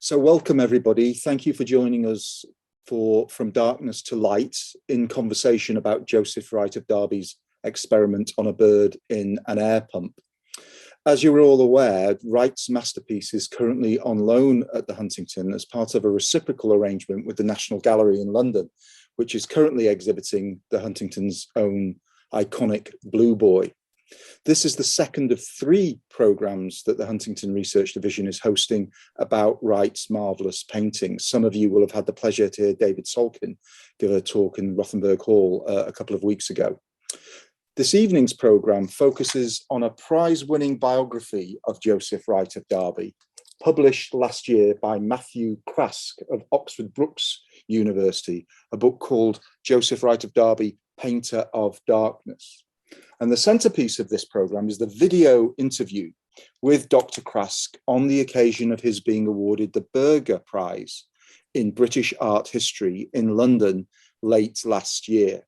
So welcome everybody. Thank you for joining us for From Darkness to Light in conversation about Joseph Wright of Derby's experiment on a bird in an air pump. As you're all aware, Wright's masterpiece is currently on loan at the Huntington as part of a reciprocal arrangement with the National Gallery in London, which is currently exhibiting the Huntington's own iconic Blue Boy. This is the second of 3 programs that the Huntington Research Division is hosting about Wright's marvelous paintings. Some of you will have had the pleasure to hear David Solkin give a talk in Rothenberg Hall a couple of weeks ago. This evening's program focuses on a prize-winning biography of Joseph Wright of Derby, published last year by Mathew Craske of Oxford Brookes University, a book called Joseph Wright of Derby, Painter of Darkness. And the centerpiece of this program is the video interview with Dr. Craske on the occasion of his being awarded the Berger Prize in British Art History in London late last year.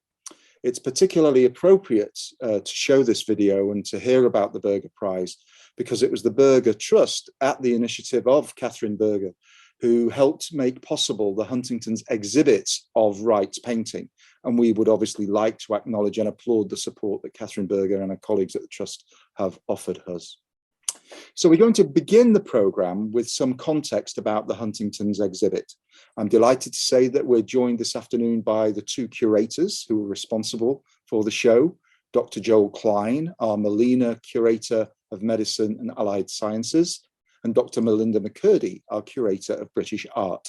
It's particularly appropriate to show this video and to hear about the Berger Prize because it was the Berger Trust, at the initiative of Catherine Berger, who helped make possible the Huntington's exhibit of Wright's painting. And we would obviously like to acknowledge and applaud the support that Catherine Berger and her colleagues at the Trust have offered us. So we're going to begin the programme with some context about the Huntington's exhibit. I'm delighted to say that we're joined this afternoon by the 2 curators who are responsible for the show, Dr. Joel Klein, our Melina Curator of Medicine and Allied Sciences, and Dr. Melinda MCCurdy, our Curator of British Art.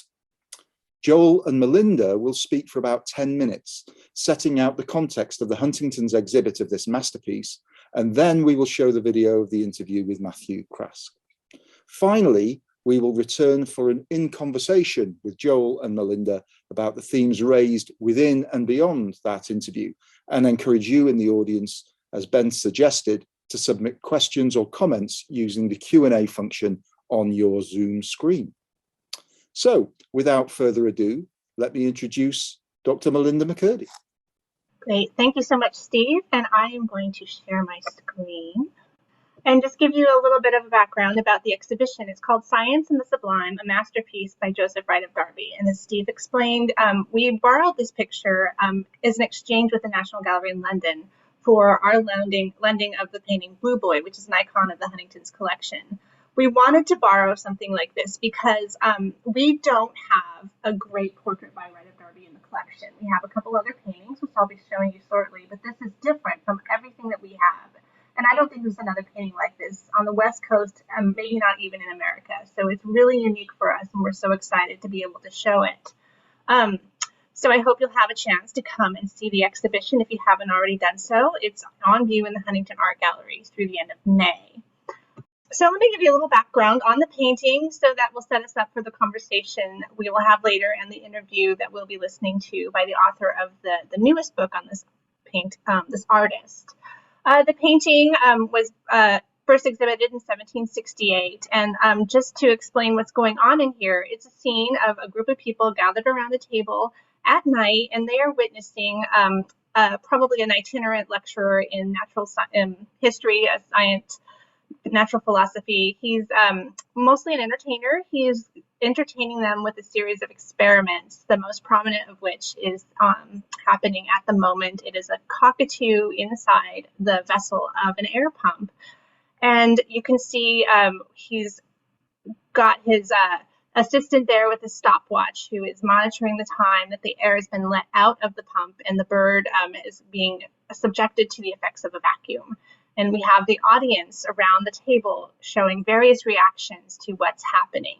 Joel and Melinda will speak for about 10 minutes, setting out the context of the Huntington's exhibit of this masterpiece, and then we will show the video of the interview with Mathew Craske. Finally, we will return for an in-conversation with Joel and Melinda about the themes raised within and beyond that interview, and encourage you in the audience, as Ben suggested, to submit questions or comments using the Q&A function on your Zoom screen. So, without further ado, let me introduce Dr. Melinda MCCurdy. Great, thank you so much, Steve. And I am going to share my screen and just give you a little bit of a background about the exhibition. It's called Science and the Sublime, a masterpiece by Joseph Wright of Derby. And as Steve explained, we borrowed this picture as an exchange with the National Gallery in London for our lending of the painting Blue Boy, which is an icon of the Huntington's collection. We wanted to borrow something like this because we don't have a great portrait by Wright of Derby in the collection. We have a couple other paintings, which I'll be showing you shortly, but this is different from everything that we have. And I don't think there's another painting like this on the West Coast, maybe not even in America. So it's really unique for us, and we're so excited to be able to show it. So I hope you'll have a chance to come and see the exhibition if you haven't already done so. It's on view in the Huntington Art Gallery through the end of May. So let me give you a little background on the painting so that will set us up for the conversation we will have later and the interview that we'll be listening to by the author of the newest book on this this artist. The painting was first exhibited in 1768. And just to explain what's going on in here, it's a scene of a group of people gathered around a table at night, and they are witnessing probably an itinerant lecturer in natural history, science, natural philosophy. He's mostly an entertainer. He is entertaining them with a series of experiments, the most prominent of which is happening at the moment. It is a cockatoo inside the vessel of an air pump. And you can see he's got his assistant there with a stopwatch who is monitoring the time that the air has been let out of the pump and the bird is being subjected to the effects of a vacuum. And we have the audience around the table showing various reactions to what's happening.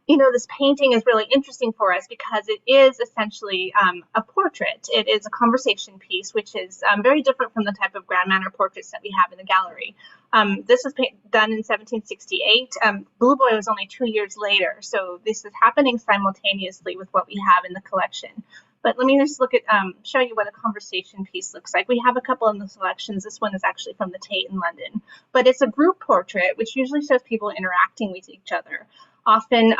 You know, this painting is really interesting for us because it is essentially a portrait. It is a conversation piece, which is very different from the type of grand manner portraits that we have in the gallery. This was done in 1768. Blue Boy was only 2 years later, so this is happening simultaneously with what we have in the collection. But let me just look at, show you what a conversation piece looks like. We have a couple in the selections. This one is actually from the Tate in London. But it's a group portrait, which usually shows people interacting with each other, often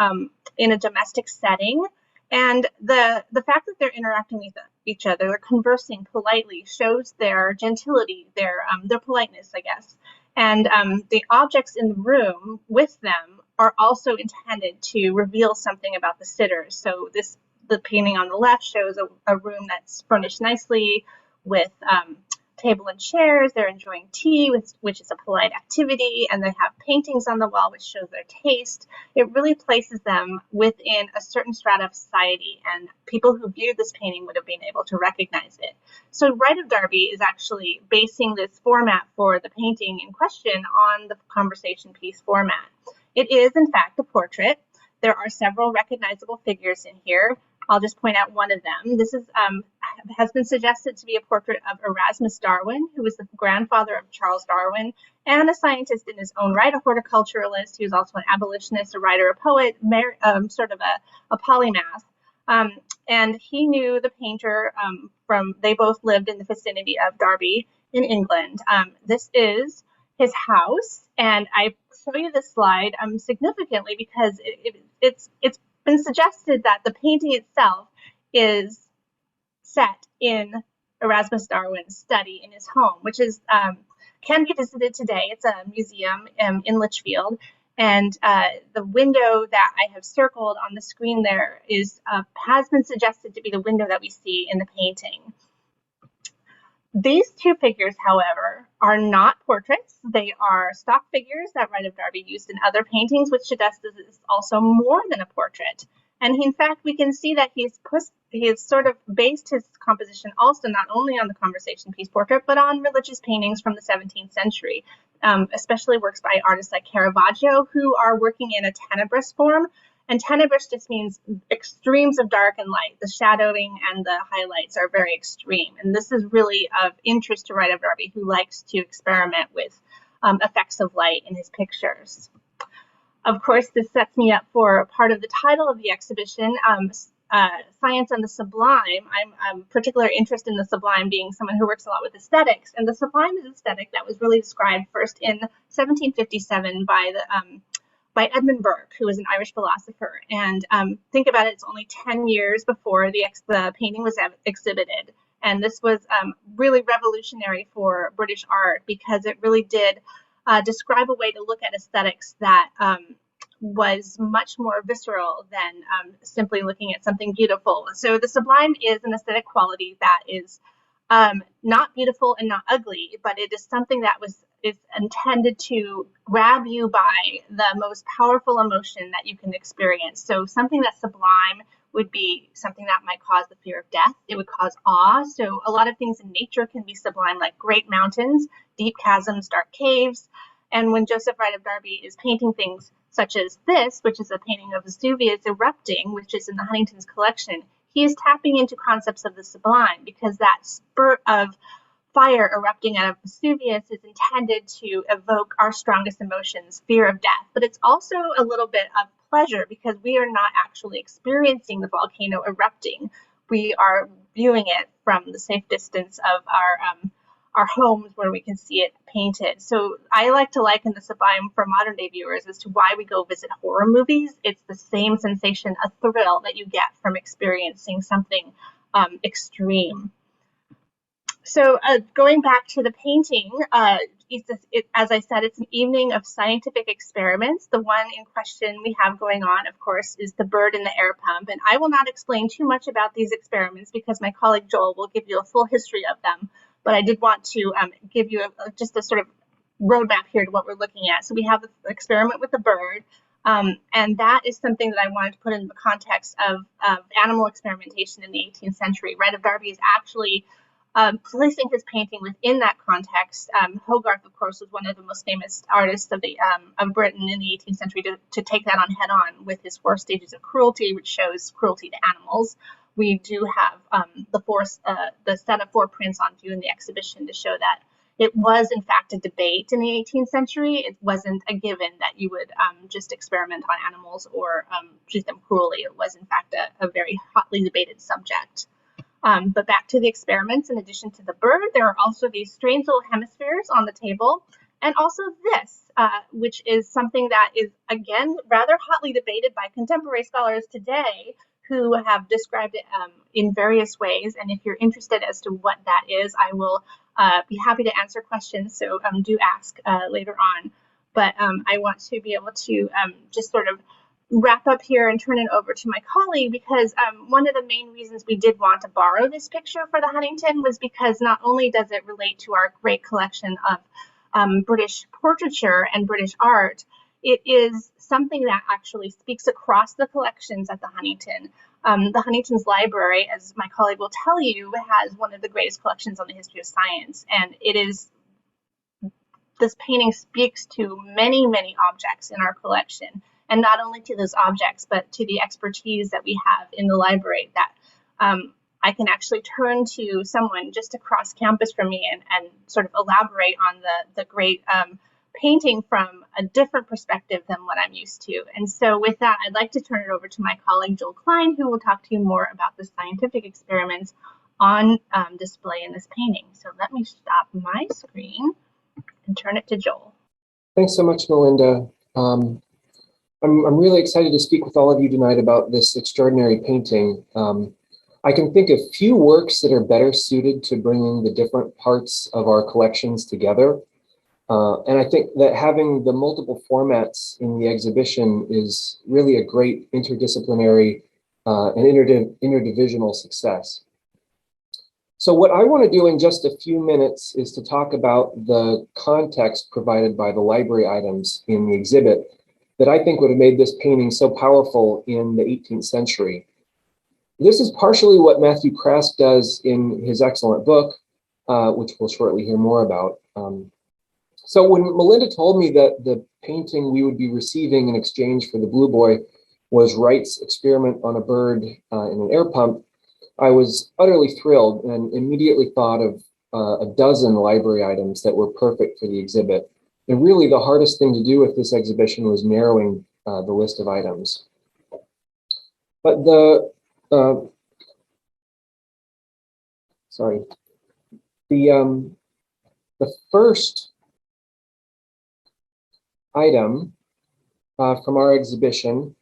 in a domestic setting. And the fact that they're interacting with each other, they're conversing politely, shows their gentility, their politeness, I guess. And the objects in the room with them are also intended to reveal something about the sitters. So the painting on the left shows a room that's furnished nicely with table and chairs. They're enjoying tea, which is a polite activity, and they have paintings on the wall, which shows their taste. It really places them within a certain strata of society, and people who viewed this painting would have been able to recognize it. So Wright of Derby is actually basing this format for the painting in question on the conversation piece format. It is, in fact, a portrait. There are several recognizable figures in here. I'll just point out one of them. This is has been suggested to be a portrait of Erasmus Darwin, who was the grandfather of Charles Darwin, and a scientist in his own right, a horticulturalist. He was also an abolitionist, a writer, a poet, sort of a polymath. And he knew the painter they both lived in the vicinity of Derby in England. This is his house, and I show you this slide significantly because it's been suggested that the painting itself is set in Erasmus Darwin's study in his home, which is can be visited today. It's a museum in Lichfield, and the window that I have circled on the screen there has been suggested to be the window that we see in the painting. These two figures, however, are not portraits. They are stock figures that Wright of Derby used in other paintings, which suggests that it's also more than a portrait. And in fact, we can see that he has sort of based his composition also not only on the conversation piece portrait, but on religious paintings from the 17th century, especially works by artists like Caravaggio, who are working in a tenebrous form. And tenebrous just means extremes of dark and light. The shadowing and the highlights are very extreme. And this is really of interest to Wright of Derby, who likes to experiment with effects of light in his pictures. Of course, this sets me up for part of the title of the exhibition, Science and the Sublime. I'm particularly interested in the Sublime, being someone who works a lot with aesthetics. And the Sublime is aesthetic that was really described first in 1757 by Edmund Burke, who was an Irish philosopher. And think about it, it's only 10 years before the painting was exhibited. And this was really revolutionary for British art because it really did describe a way to look at aesthetics that was much more visceral than simply looking at something beautiful. So the Sublime is an aesthetic quality that is not beautiful and not ugly, but it is something that is intended to grab you by the most powerful emotion that you can experience. So something that's sublime would be something that might cause the fear of death. It would cause awe. So a lot of things in nature can be sublime, like great mountains, deep chasms, dark caves. And when Joseph Wright of Derby is painting things such as this, which is a painting of Vesuvius erupting, which is in the Huntington's collection, he is tapping into concepts of the sublime because that spurt of fire erupting out of Vesuvius is intended to evoke our strongest emotions, fear of death. But it's also a little bit of pleasure because we are not actually experiencing the volcano erupting. We are viewing it from the safe distance of our homes where we can see it painted. So I like to liken the Sublime for modern day viewers as to why we go visit horror movies. It's the same sensation, a thrill that you get from experiencing something extreme. So going back to the painting, as I said, it's an evening of scientific experiments. The one in question we have going on, of course, is the bird in the air pump. And I will not explain too much about these experiments because my colleague Joel will give you a full history of them. But I did want to give you just a sort of roadmap here to what we're looking at. So we have the experiment with the bird. And that is something that I wanted to put in the context of animal experimentation in the 18th century. Wright of Derby is actually placing his painting within that context. Hogarth, of course, was one of the most famous artists of Britain in the 18th century to take that on head on with his 4 stages of cruelty, which shows cruelty to animals. We do have the set of 4 prints on view in the exhibition to show that it was, in fact, a debate in the 18th century. It wasn't a given that you would just experiment on animals or treat them cruelly. It was, in fact, a very hotly debated subject. But back to the experiments, in addition to the bird, there are also these strange little hemispheres on the table, and also this, which is something that is, again, rather hotly debated by contemporary scholars today who have described it in various ways. And if you're interested as to what that is, I will be happy to answer questions, so do ask later on. But I want to be able to just sort of wrap up here and turn it over to my colleague, because one of the main reasons we did want to borrow this picture for the Huntington was because not only does it relate to our great collection of British portraiture and British art, it is something that actually speaks across the collections at the Huntington. The Huntington's library, as my colleague will tell you, has one of the greatest collections on the history of science, and this painting speaks to many, many objects in our collection, and not only to those objects, but to the expertise that we have in the library that I can actually turn to someone just across campus from me and sort of elaborate on the great painting from a different perspective than what I'm used to. And so with that, I'd like to turn it over to my colleague, Joel Klein, who will talk to you more about the scientific experiments on display in this painting. So let me stop my screen and turn it to Joel. Thanks so much, Melinda. I'm really excited to speak with all of you tonight about this extraordinary painting. I can think of few works that are better suited to bringing the different parts of our collections together. And I think that having the multiple formats in the exhibition is really a great interdisciplinary and interdivisional success. So what I want to do in just a few minutes is to talk about the context provided by the library items in the exhibit that I think would have made this painting so powerful in the 18th century. This is partially what Mathew Craske does in his excellent book, which we'll shortly hear more about. So when Melinda told me that the painting we would be receiving in exchange for the Blue Boy was Wright's experiment on a bird in an air pump, I was utterly thrilled and immediately thought of a dozen library items that were perfect for the exhibit. And really the hardest thing to do with this exhibition was narrowing the list of items. But the first item from our exhibition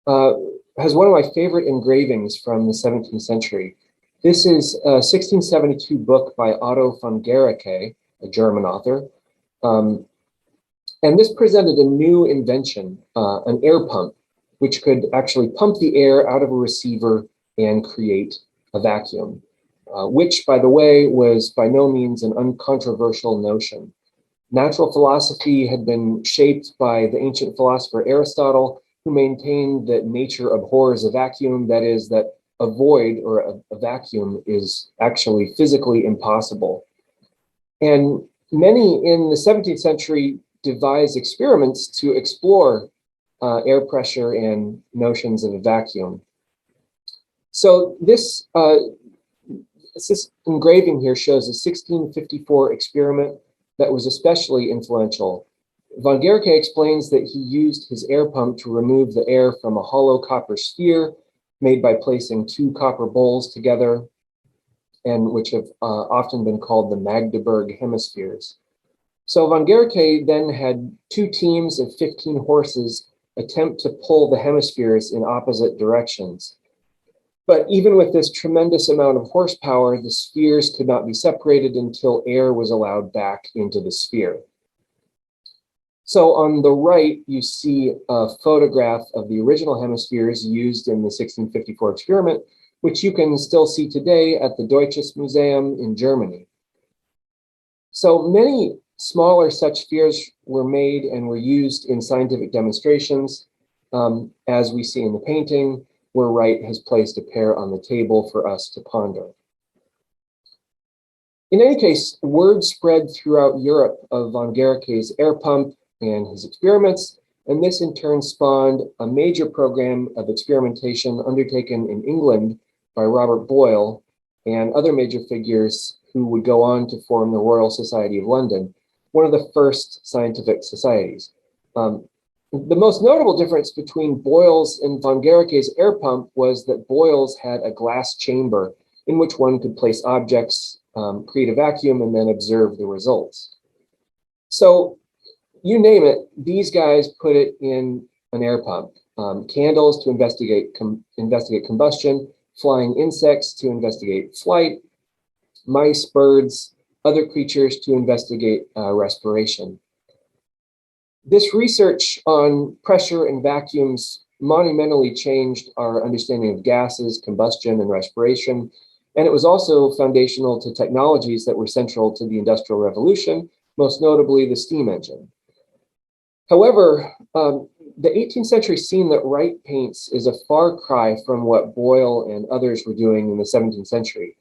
has one of my favorite engravings from the 17th century. This is a 1672 book by Otto von Guericke, a German author. And this presented a new invention, an air pump, which could actually pump the air out of a receiver and create a vacuum, which, by the way, was by no means an uncontroversial notion. Natural philosophy had been shaped by the ancient philosopher Aristotle, who maintained that nature abhors a vacuum, that is, that a void or a vacuum is actually physically impossible. And many in the 17th century devised experiments to explore air pressure and notions of a vacuum. So this engraving here shows a 1654 experiment that was especially influential. Von Guericke explains that he used his air pump to remove the air from a hollow copper sphere made by placing two copper bowls together, and which have often been called the Magdeburg hemispheres. So von Guericke then had two teams of 15 horses attempt to pull the hemispheres in opposite directions. But even with this tremendous amount of horsepower, the spheres could not be separated until air was allowed back into the sphere. So on the right, you see a photograph of the original hemispheres used in the 1654 experiment, which you can still see today at the Deutsches Museum in Germany. So many smaller such spheres were made and were used in scientific demonstrations, as we see in the painting, where Wright has placed a pair on the table for us to ponder. In any case, word spread throughout Europe of von Guericke's air pump and his experiments, and this in turn spawned a major program of experimentation undertaken in England by Robert Boyle and other major figures who would go on to form the Royal Society of London, one of the first scientific societies. The most notable difference between Boyle's and von Guericke's air pump was that Boyle's had a glass chamber in which one could place objects, create a vacuum, and then observe the results. So you name it, these guys put it in an air pump. Candles to investigate combustion, flying insects to investigate flight, mice, birds, other creatures to investigate respiration. This research on pressure and vacuums monumentally changed our understanding of gases, combustion, and respiration. And it was also foundational to technologies that were central to the Industrial Revolution, most notably the steam engine. However, the 18th century scene that Wright paints is a far cry from what Boyle and others were doing in the 17th century.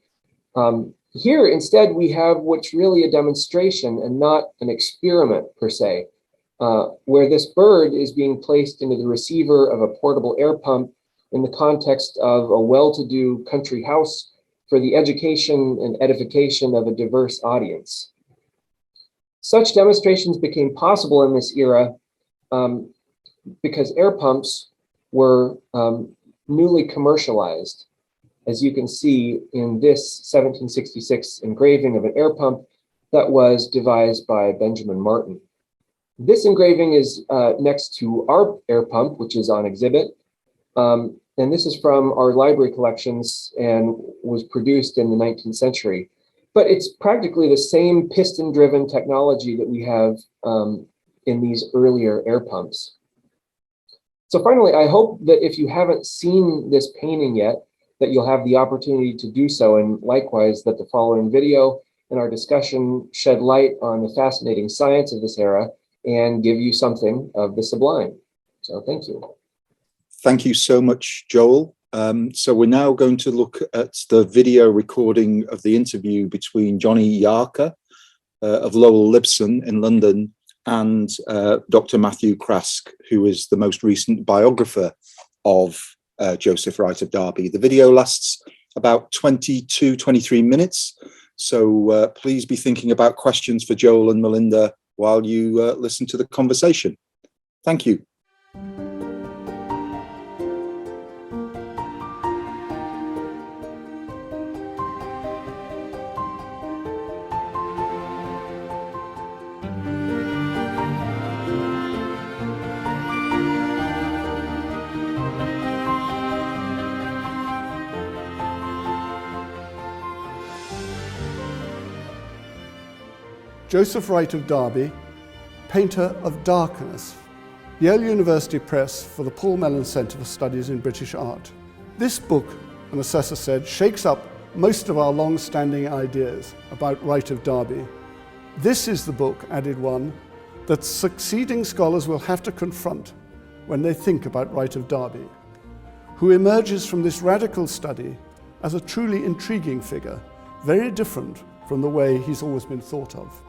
Here, instead, we have what's really a demonstration and not an experiment per se, where this bird is being placed into the receiver of a portable air pump in the context of a well-to-do country house for the education and edification of a diverse audience. Such demonstrations became possible in this era because air pumps were newly commercialized, as you can see in this 1766 engraving of an air pump that was devised by Benjamin Martin. This engraving is next to our air pump, which is on exhibit. And this is from our library collections and was produced in the 19th century. But it's practically the same piston-driven technology that we have in these earlier air pumps. So finally, I hope that if you haven't seen this painting yet, that you'll have the opportunity to do so, and likewise that the following video and our discussion shed light on the fascinating science of this era and give you something of the sublime. So thank you. Thank you so much, Joel. So we're now going to look at the video recording of the interview between Johnny Yarker of Lowell Libson in London and Dr. Mathew Craske, who is the most recent biographer of Joseph Wright of Derby. The video lasts about 22, 23 minutes. So please be thinking about questions for Joel and Melinda while you listen to the conversation. Thank you. Joseph Wright of Derby, painter of darkness, Yale University Press for the Paul Mellon Centre for Studies in British Art. This book, an assessor said, shakes up most of our long-standing ideas about Wright of Derby. This is the book, added one, that succeeding scholars will have to confront when they think about Wright of Derby, who emerges from this radical study as a truly intriguing figure, very different from the way he's always been thought of.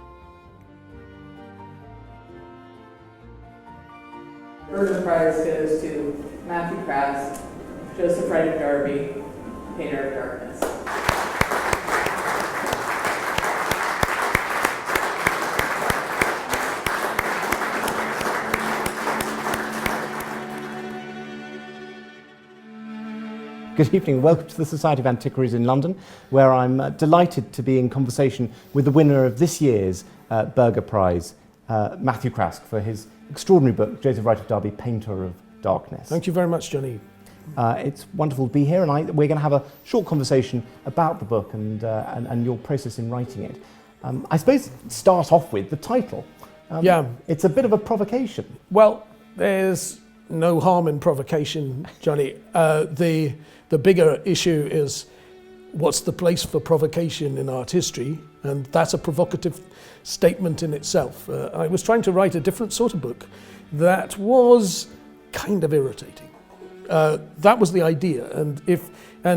First prize goes to Mathew Craske, Joseph Wright of Derby, painter of darkness. Good evening, welcome to the Society of Antiquaries in London, where I'm delighted to be in conversation with the winner of this year's Burger Prize, Mathew Craske, for his extraordinary book, Joseph Wright of Derby, Painter of Darkness. Thank you very much, Johnny. It's wonderful to be here, and we're going to have a short conversation about the book and your process in writing it. I suppose start off with the title. It's a bit of a provocation. Well, there's no harm in provocation, Johnny. The bigger issue is what's the place for provocation in art history, and that's a provocative statement in itself. I was trying to write a different sort of book that was kind of irritating. That was the idea, and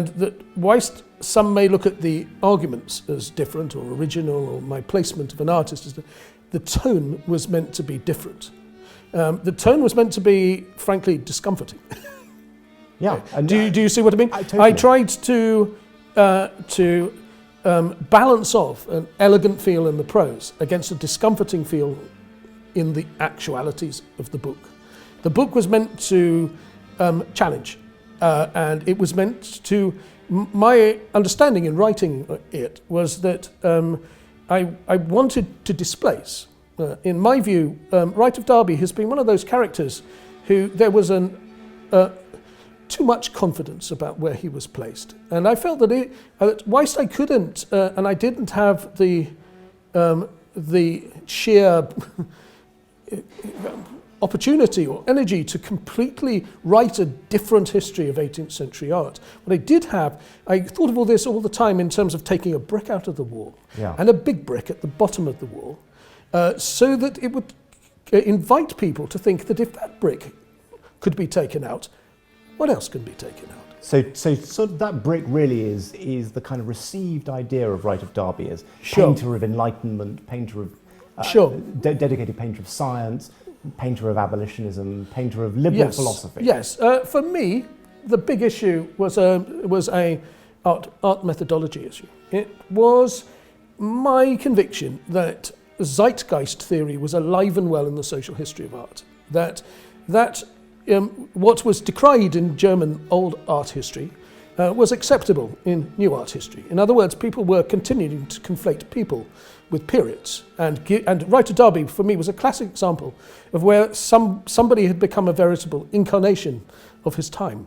that whilst some may look at the arguments as different or original, or my placement of an artist as the tone was meant to be different. The tone was meant to be, frankly, discomforting. Yeah. And do you see what I mean? Totally. I tried to balance off an elegant feel in the prose against a discomforting feel in the actualities of the book. The book was meant to challenge, and it was meant to, my understanding in writing it was that I wanted to displace. In my view, Wright of Derby has been one of those characters who there was too much confidence about where he was placed. And I felt that whilst I couldn't, and I didn't have the the sheer opportunity or energy to completely write a different history of 18th century art. What I did have, I thought of all this all the time in terms of taking a brick out of the wall and a big brick at the bottom of the wall, so that it would invite people to think that if that brick could be taken out, what else can be taken out? So that brick really is the kind of received idea of Wright of Derby as Sure. painter of Enlightenment, painter of dedicated painter of science, painter of abolitionism, painter of liberal philosophy. Yes, for me, the big issue was a art methodology issue. It was my conviction that zeitgeist theory was alive and well in the social history of art. That what was decried in German old art history was acceptable in new art history. In other words, people were continuing to conflate people with periods. And Wright of Derby, for me, was a classic example of where somebody had become a veritable incarnation of his time.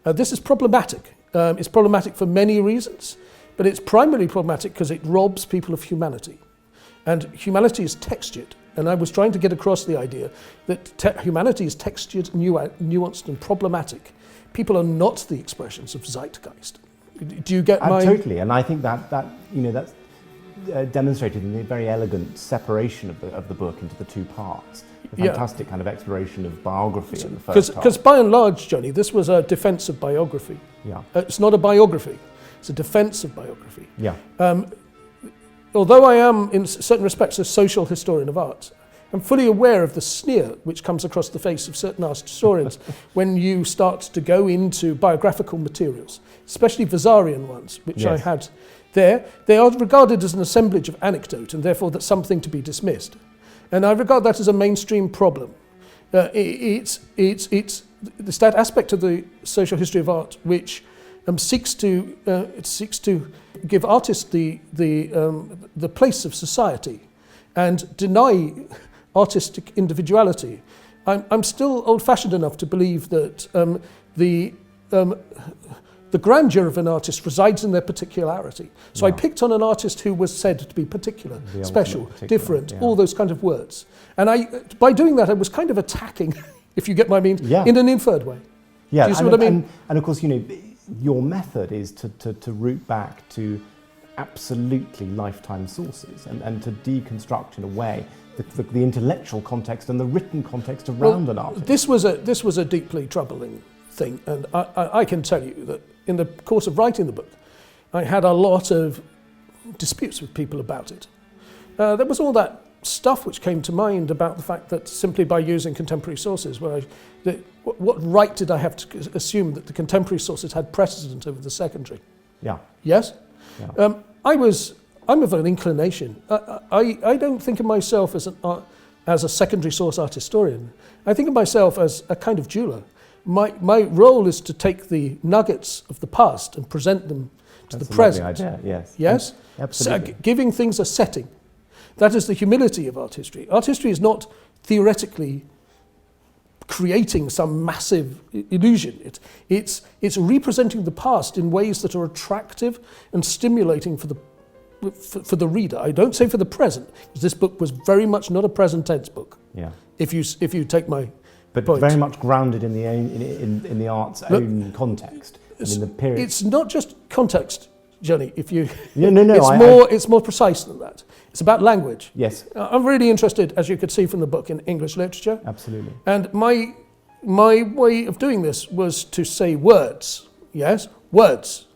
This is problematic. It's problematic for many reasons, but it's primarily problematic because it robs people of humanity. And humanity is textured. And I was trying to get across the idea that humanity is textured, nuanced, and problematic. People are not the expressions of zeitgeist. Do you get my... Totally, and I think that's demonstrated in the very elegant separation of the book into the two parts. The fantastic kind of exploration of biography in the first half. Because by and large, Johnny, this was a defense of biography. Yeah. It's not a biography. It's a defense of biography. Yeah. Although I am, in certain respects, a social historian of art, I'm fully aware of the sneer which comes across the face of certain art historians when you start to go into biographical materials, especially Vasarian ones, which I had there. They are regarded as an assemblage of anecdote and therefore that's something to be dismissed. And I regard that as a mainstream problem. It's that aspect of the social history of art which seeks to give artists the place of society and deny artistic individuality. I'm still old-fashioned enough to believe that the grandeur of an artist resides in their particularity. So I picked on an artist who was said to be particular, special, different, all those kind of words. And by doing that, I was kind of attacking, if you get my meaning, in an inferred way. Yeah, do you see what I mean? And of course, your method is to root back to absolutely lifetime sources and to deconstruct in a way the intellectual context and the written context around an artist. This was a deeply troubling thing, and I can tell you that in the course of writing the book, I had a lot of disputes with people about it. There was all that stuff which came to mind about the fact that simply by using contemporary sources, what right did I have to assume that the contemporary sources had precedent over the secondary? Yeah. Yes? Yeah. I'm of an inclination. I don't think of myself as a secondary source art historian. I think of myself as a kind of jeweler. My role is to take the nuggets of the past and present them to the present. Idea, yes. Yes? Absolutely. So, giving things a setting. That is the humility of art history. Art history is not theoretically creating some massive illusion. It's representing the past in ways that are attractive and stimulating for the reader. I don't say for the present, because this book was very much not a present tense book. Yeah. If you take my but point. Very much grounded in the art's own context and in the period. It's not just context, Johnny. No. It's more precise than that. It's about language. Yes. I'm really interested, as you could see from the book, in English literature. Absolutely. And my way of doing this was to say words. Yes, words.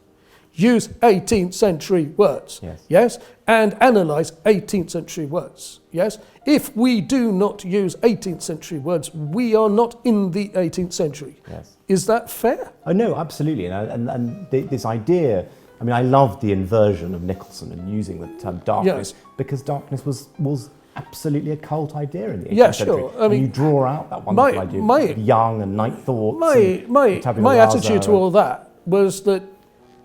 Use 18th century words. Yes. Yes, and analyze 18th century words. Yes. If we do not use 18th century words, we are not in the 18th century. Yes. Is that fair? Oh no, absolutely. And this idea. I mean, I love the inversion of Nicholson and using the term darkness because darkness was absolutely a cult idea in the 18th century. Sure. I mean, you draw out that wonderful idea of young and night thoughts. My attitude to all that was that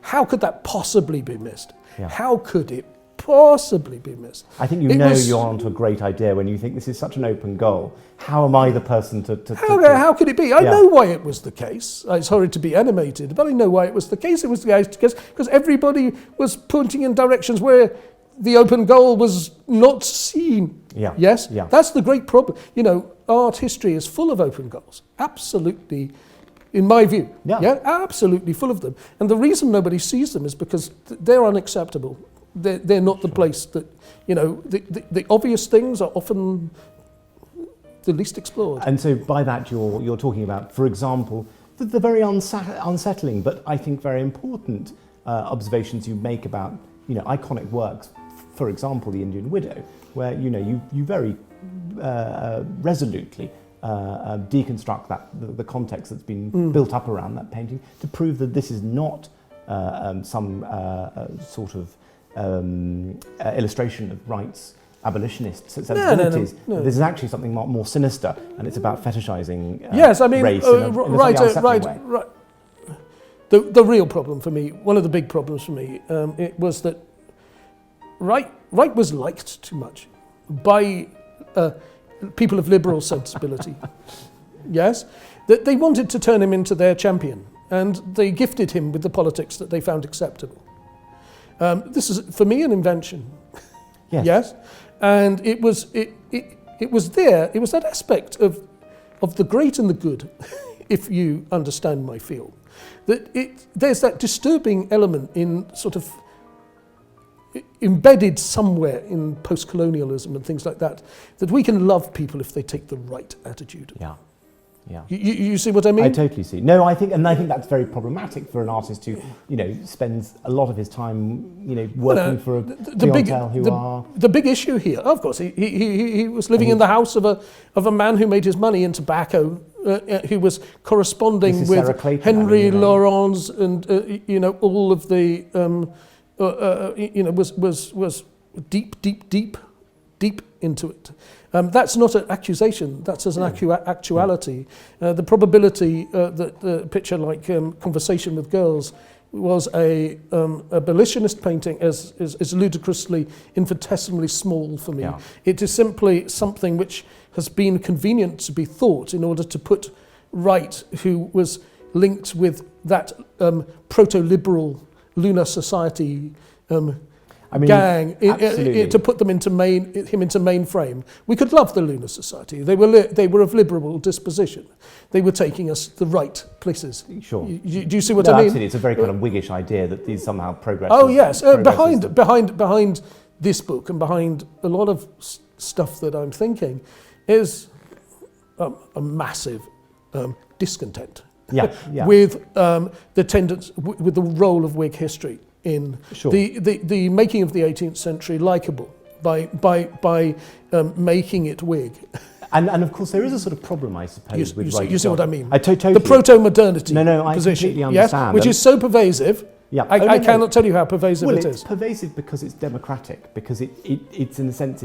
how could that possibly be missed? Yeah. How could it possibly be missed? I think you're onto a great idea when you think this is such an open goal. How am I the person to How could it be? I know why it was the case. It's horrid to be animated, but I know why it was the case. It was the case because everybody was pointing in directions where the open goal was not seen. Yeah. Yes? Yeah. That's the great problem. You know, art history is full of open goals. Absolutely, in my view. Yeah. Absolutely full of them. And the reason nobody sees them is because they're unacceptable. They're not the place that, you know, the obvious things are often the least explored. And so by that you're talking about, for example, the very unsettling but I think very important observations you make about, you know, iconic works, for example, The Indian Widow, where, you know, you very resolutely deconstruct the context that's been built up around that painting to prove that this is not some sort of illustration of rights abolitionist sensibilities. No. This is actually something more sinister, and it's about fetishizing yes, I mean, race in a slightly unsettling way. The real problem for me, one of the big problems for me, it was that Wright was liked too much by people of liberal sensibility. Yes, that they wanted to turn him into their champion, and they gifted him with the politics that they found acceptable. This is, for me, an invention. Yes. Yes, and it was that aspect of the great and the good, if you understand my field, that there's that disturbing element in sort of embedded somewhere in post-colonialism and things like that we can love people if they take the right attitude. Yeah. Yeah. You see what I mean? I totally see. No, I think that's very problematic for an artist who, you know, spends a lot of his time, you know, working for a clientele the big issue here. Of course, he was living in the house of a man who made his money in tobacco, who was corresponding with Henry Laurens and you know, all of the you know, was deep into it. That's not an accusation, that's as an actuality. The probability that a picture like Conversation with Girls was a abolitionist painting is ludicrously, infinitesimally small for me. Yeah. It is simply something which has been convenient to be thought in order to put Wright, who was linked with that proto-liberal Lunar Society gang, to put them into mainframe. We could love the Lunar Society. They were of liberal disposition. They were taking us the right places. Sure. Do you see what I mean? Absolutely. It's a very kind of Whiggish idea that these somehow progress. Oh yes, behind this book and behind a lot of stuff that I'm thinking is a massive discontent. Yeah. With the tendency, with the role of Whig history in the making of the 18th century likeable by making it Whig. And of course there is a sort of problem, I suppose, with Wright. You see what I mean? Totally. The proto-modernity I position, completely understand. yes, which is so pervasive. Yeah. I cannot tell you how pervasive it is. It's pervasive because it's democratic, because it's in a sense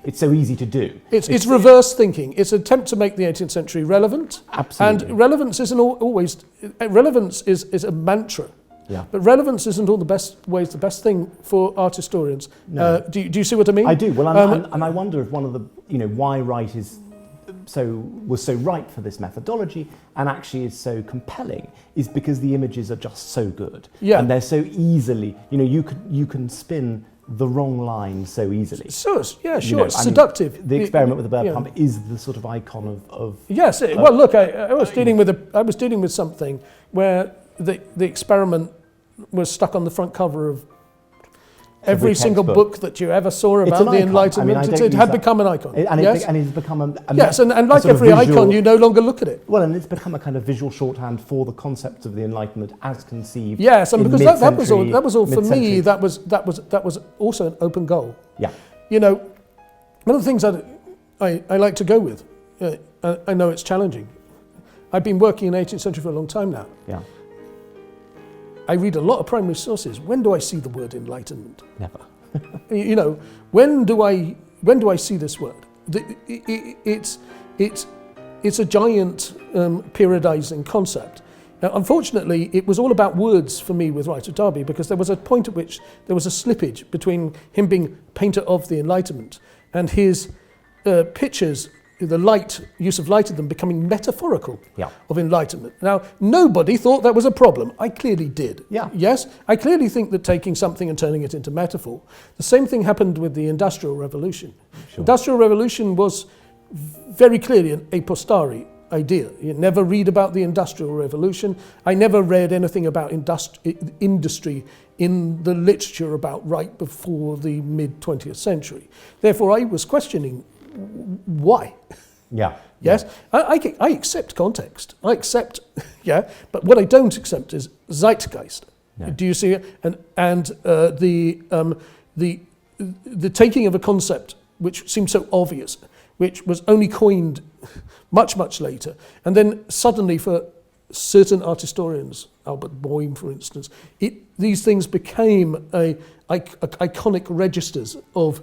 it's so easy to do. It's reverse thinking. It's an attempt to make the 18th century relevant. Absolutely. And relevance isn't always relevance is a mantra. Yeah. But relevance isn't all the best thing for art historians. No. Do you see what I mean? I do. Well, and I wonder if one of the, you know, why Wright was so right for this methodology and actually is so compelling is because the images are just so good. Yeah. And they're so easily, you know, you can spin the wrong line so easily. Sure, yeah, sure. You know, it's seductive. The experiment with the bird pump is the sort of icon of yes. Well, look, I was dealing with something where the experiment was stuck on the front cover of every single book that you ever saw about the Enlightenment. I mean, it had become an icon. And it's become a yes, and like every icon, you no longer look at it. Well, and it's become a kind of visual shorthand for the concepts of the Enlightenment as conceived. Yes, and because that was all for me. That was also an open goal. Yeah. You know, one of the things I like to go with. I know it's challenging. I've been working in the 18th century for a long time now. Yeah. I read a lot of primary sources. When do I see the word Enlightenment? Never. You know, when do I see this word? It's a giant periodizing concept. Now, unfortunately, it was all about words for me with Wright of Derby, because there was a point at which there was a slippage between him being painter of the Enlightenment and his pictures use of light in them becoming metaphorical Yeah. of enlightenment. Now, nobody thought that was a problem. I clearly did. Yeah. Yes, I clearly think that taking something and turning it into metaphor. The same thing happened with the Industrial Revolution. Sure. Industrial Revolution was very clearly an a posteriori idea. You never read about the Industrial Revolution. I never read anything about industry in the literature about right before the mid-20th century. Therefore, I was questioning why. Yeah. Yes, I accept context. I accept, yeah, but what I don't accept is zeitgeist. No. Do you see it? And the taking of a concept which seems so obvious, which was only coined much later, and then suddenly for certain art historians, Albert Boehm, for instance, these things became iconic registers of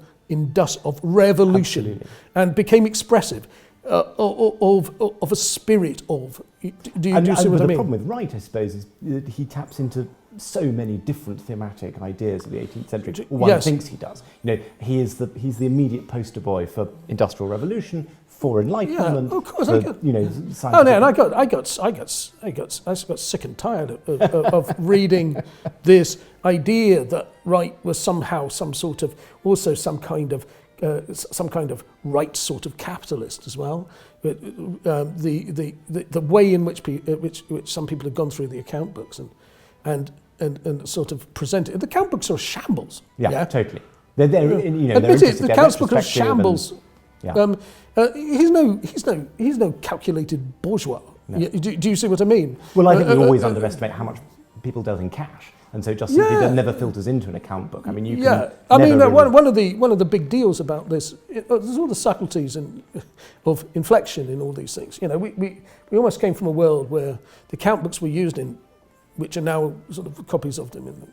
revolution. Absolutely. And became expressive of a spirit of. Do you see what I mean? The problem with Wright, I suppose, is that he taps into so many different thematic ideas of the 18th century. One Yes. thinks he does. You know, he's the immediate poster boy for Industrial Revolution, for Enlightenment. Yeah, of course, for, I get. you know, Oh no, and I got sick and tired of reading this idea that Wright was somehow some kind of right sort of capitalist as well. The way in which some people have gone through the account books and sort of present it. The account books are shambles. Yeah, totally. They're you know, Admit they're it, the account books are shambles. Yeah. He's no calculated bourgeois. No. Do you see what I mean? Well, I think we always underestimate how much people dealt in cash, and so just simply that never filters into an account book. I mean, you can. I mean, never really... one of the big deals about this, there's all the subtleties of inflection in all these things. You know, we almost came from a world where the account books were used in, which are now sort of copies of them in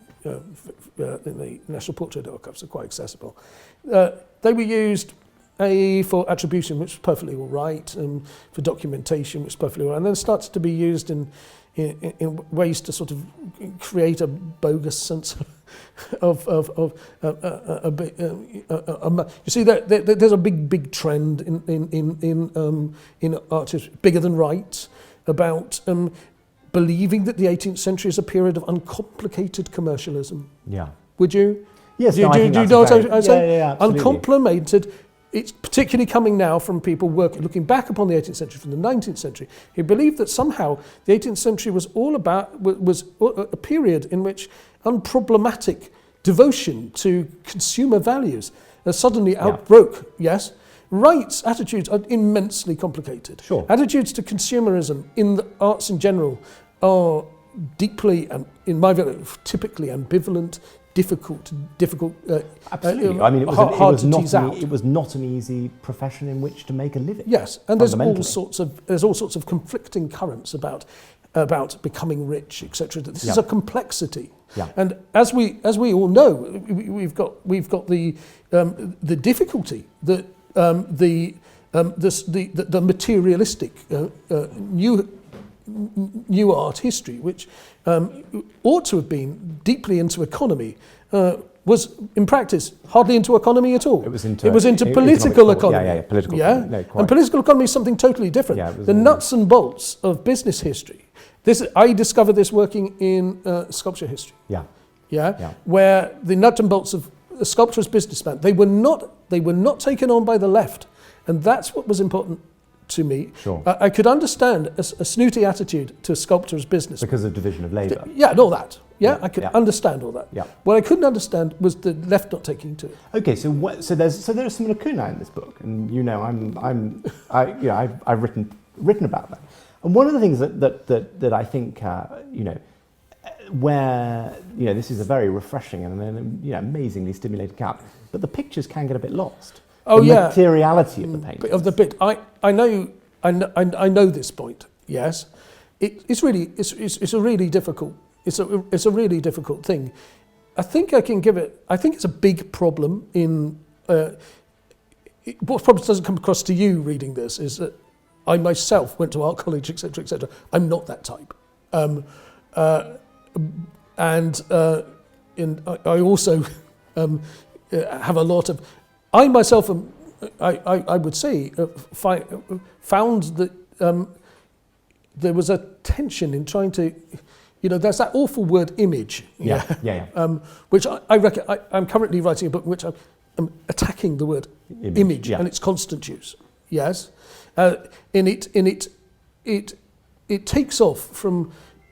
the National Portrait Archives are quite accessible. They were used for attribution, which was perfectly all right, and for documentation, which was perfectly all right, and then started to be used in ways to sort of create a bogus sense of you see there's a big trend in art, bigger than Wright, about believing that the 18th century is a period of uncomplicated commercialism. Yeah. Would you? Yes. Do you know what I say? Yeah, absolutely. Uncomplicated. It's particularly coming now from people looking back upon the 18th century from the 19th century, who believed that somehow the 18th century was all about was a period in which unproblematic devotion to consumer values suddenly outbroke. Yes. Wright's attitudes are immensely complicated. Sure. Attitudes to consumerism in the arts in general are deeply and, in my view, typically ambivalent, difficult. Absolutely. I mean, it was not an easy profession in which to make a living. Yes, and there's all sorts of conflicting currents about becoming rich, etc. This is a complexity. Yeah. And as we all know, we've got the difficulty that the materialistic new art history, which ought to have been deeply into economy, was in practice hardly into economy at all. It was into political economy. Yeah, political. Yeah, no, and political economy is something totally different. Yeah, the nuts and bolts of business history. I discovered this working in sculpture history. Yeah. Where the nuts and bolts of a sculptor's businessman, they were not taken on by the left, and that's what was important to me. Sure. I could understand a snooty attitude to a sculptor's business because of division of labour. And all that. I could understand all that. Yeah. What I couldn't understand was the left not taking to it. Okay, so there's some lacuna in this book, and you know I've written about that, and one of the things that I think where this is a very refreshing and amazingly stimulating account, but the pictures can get a bit lost. The materiality of the painting. I know this point. Yes, it's a really difficult thing. I think it's a big problem in. What probably doesn't come across to you reading this is that I myself went to art college, etc., etc. I'm not that type, and I also have a lot of. I myself am I would say, found that there was a tension in trying to, there's that awful word image. Which I reckon, I'm currently writing a book in which I'm attacking the word image and its constant use. Yes. It takes off from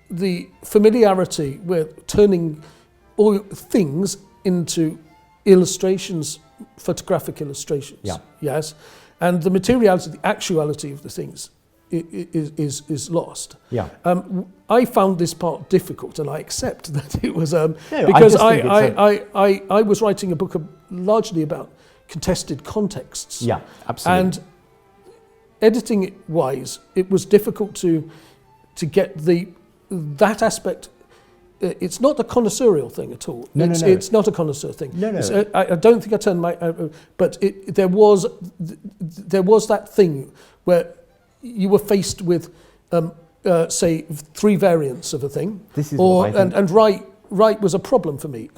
the familiarity with turning all things into illustrations, photographic illustrations. Yeah. Yes. And the materiality, the actuality of the things is lost. Yeah. I found this part difficult, and I accept that it was because I was writing a book largely about contested contexts. Yeah, absolutely. And editing it wise, it was difficult to get that aspect. It's not a connoisseurial thing at all. It's not a connoisseur thing. I don't think I turned my. But there was that thing where you were faced with, say, 3 variants of a thing. This is and Wright was a problem for me.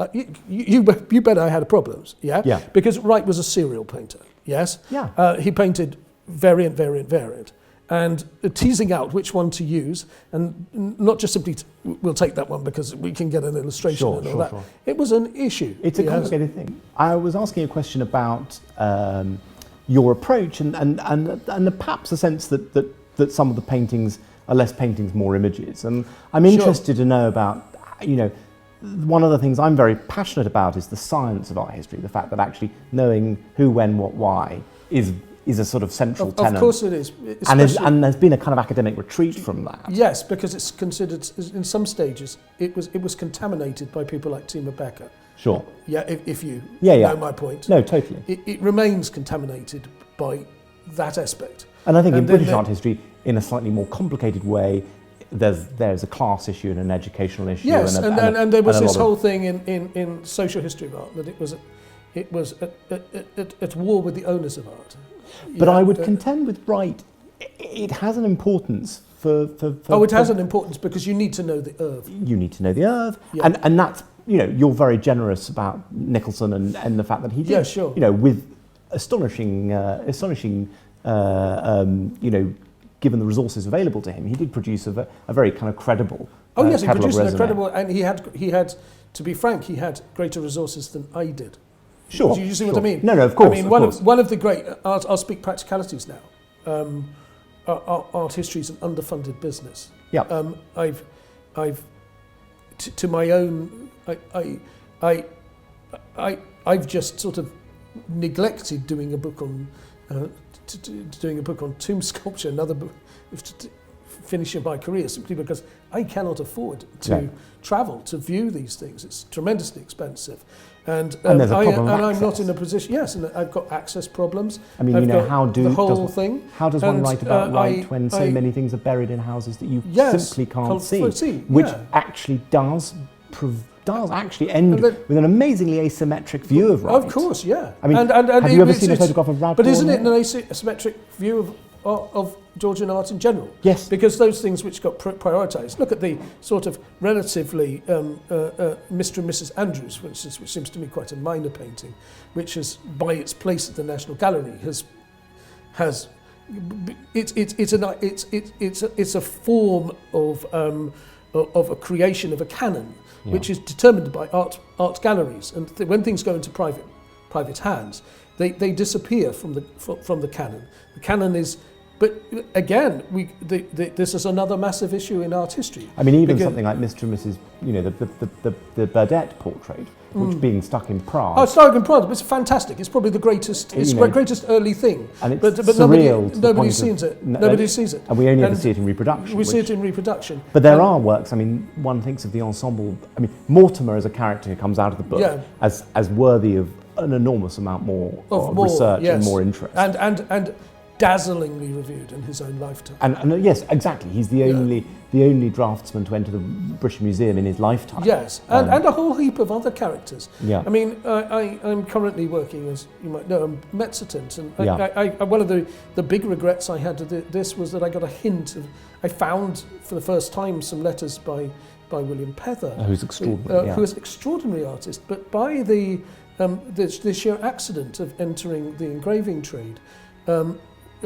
You bet I had problems. Yeah. Because Wright was a serial painter. Yes. Yeah. He painted variant, and teasing out which one to use, and not just simply we'll take that one because we can get an illustration and all that. Sure. It was an issue. It's a complicated thing. I was asking a question about your approach and perhaps a sense that some of the paintings are less paintings, more images. And I'm interested to know about, one of the things I'm very passionate about is the science of art history, the fact that actually knowing who, when, what, why is a sort of central tenet. Of course it is. And there's been a kind of academic retreat from that. Yes, because it's considered, in some stages, it was contaminated by people like Tima Becker. Sure. Yeah, if you know my point. No, totally. It remains contaminated by that aspect. And I think in British art history, in a slightly more complicated way, there's a class issue and an educational issue. Yes, and there was this whole thing in social history of art that it was at war with the owners of art. But I would contend with Wright, it has an importance for it has an importance because you need to know the oeuvre. You need to know the oeuvre, and that's, you're very generous about Nicholson and the fact that he did, with astonishing, given the resources available to him, he did produce a very kind of credible. Oh yes, he produced an incredible, and he had, to be frank, he had greater resources than I did. Sure. Do you see what I mean? No, of course. I mean, one of the great, I'll speak practicalities now. Art history is an underfunded business. Yeah. To my own, I've just sort of neglected doing a book on tomb sculpture, another book, finishing my career, simply because I cannot afford to travel to view these things. It's tremendously expensive. And there's a problem I'm not in a position. Yes, and I've got access problems. I mean, how does one write about Wright when so many things are buried in houses that you simply can't see? Which actually does actually end with an amazingly asymmetric view of Wright. Of course, yeah. I mean, have you ever seen a photograph of Radbourne? But isn't it an asymmetric view of Georgian art in general? Yes. Because those things which got prioritised. Look at the sort of relatively Mr. and Mrs. Andrews, for instance, which seems to me quite a minor painting, which is by its place at the National Gallery it's a form of a creation of a canon, which is determined by art galleries, and when things go into private hands, they disappear from the canon. The canon is. But again, this is another massive issue in art history. I mean, even something like Mr. and Mrs. The Burdette portrait, which being stuck in Prague. Oh, stuck in Prague, but it's fantastic. It's probably the greatest. It's the greatest early thing. And it's surreal. Nobody sees it. Nobody sees it. And we only ever see it in reproduction. We see it in reproduction. But there are works. I mean, one thinks of the ensemble. I mean, Mortimer as a character who comes out of the book as worthy of an enormous amount more research and more interest. And dazzlingly reviewed in his own lifetime. And yes, exactly. He's the only draftsman to enter the British Museum in his lifetime. Yes, and a whole heap of other characters. Yeah. I mean, I'm currently working, as you might know, on Mezzotint, and one of the big regrets I had to this was that I got a hint of. I found for the first time some letters by William Pether, who's extraordinary, who is an extraordinary artist, but by the the sheer accident of entering the engraving trade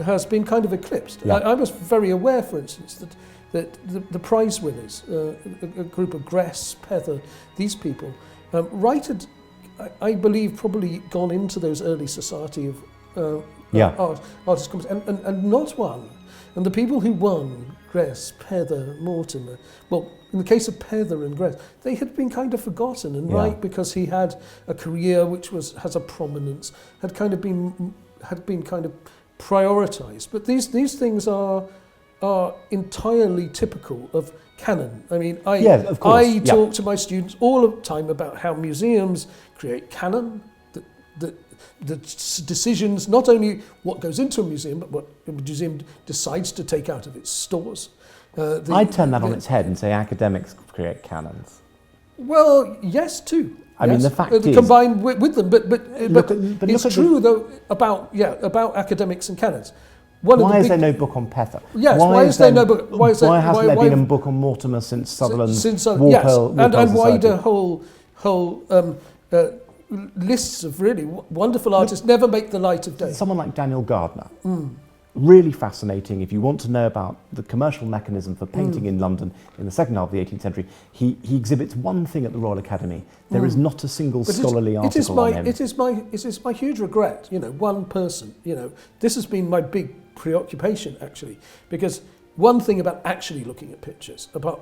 has been kind of eclipsed. Yeah. I was very aware, for instance, that the prize winners, a group of Gress, Pether, these people, Wright had, I believe, probably gone into those early society of artists and not won. And the people who won, Gress, Pether, Mortimer, well, in the case of Pether and Gress, they had been kind of forgotten. And Wright, because he had a career which has a prominence, had been kind of prioritised. But these things are entirely typical of canon. I mean, I talk to my students all the time about how museums create canon, the decisions, not only what goes into a museum, but what a museum decides to take out of its stores. I'd turn that on its head and say academics create canons. Well, yes, too. I mean, the fact is... Combined with them, but it's true, though, about academics and canons. Why is there no book on Pether? Yes, why is there no book? Why hasn't there been a book on Mortimer since Sutherland's Walpole? Yes, and why the whole lists of really wonderful artists never make the light of day? Someone like Daniel Gardner, really fascinating. If you want to know about the commercial mechanism for painting in London in the second half of the 18th century, he exhibits one thing at the Royal Academy. There is not a single scholarly article on him. It is my huge regret, one person, this has been my big preoccupation, actually, because one thing about actually looking at pictures, do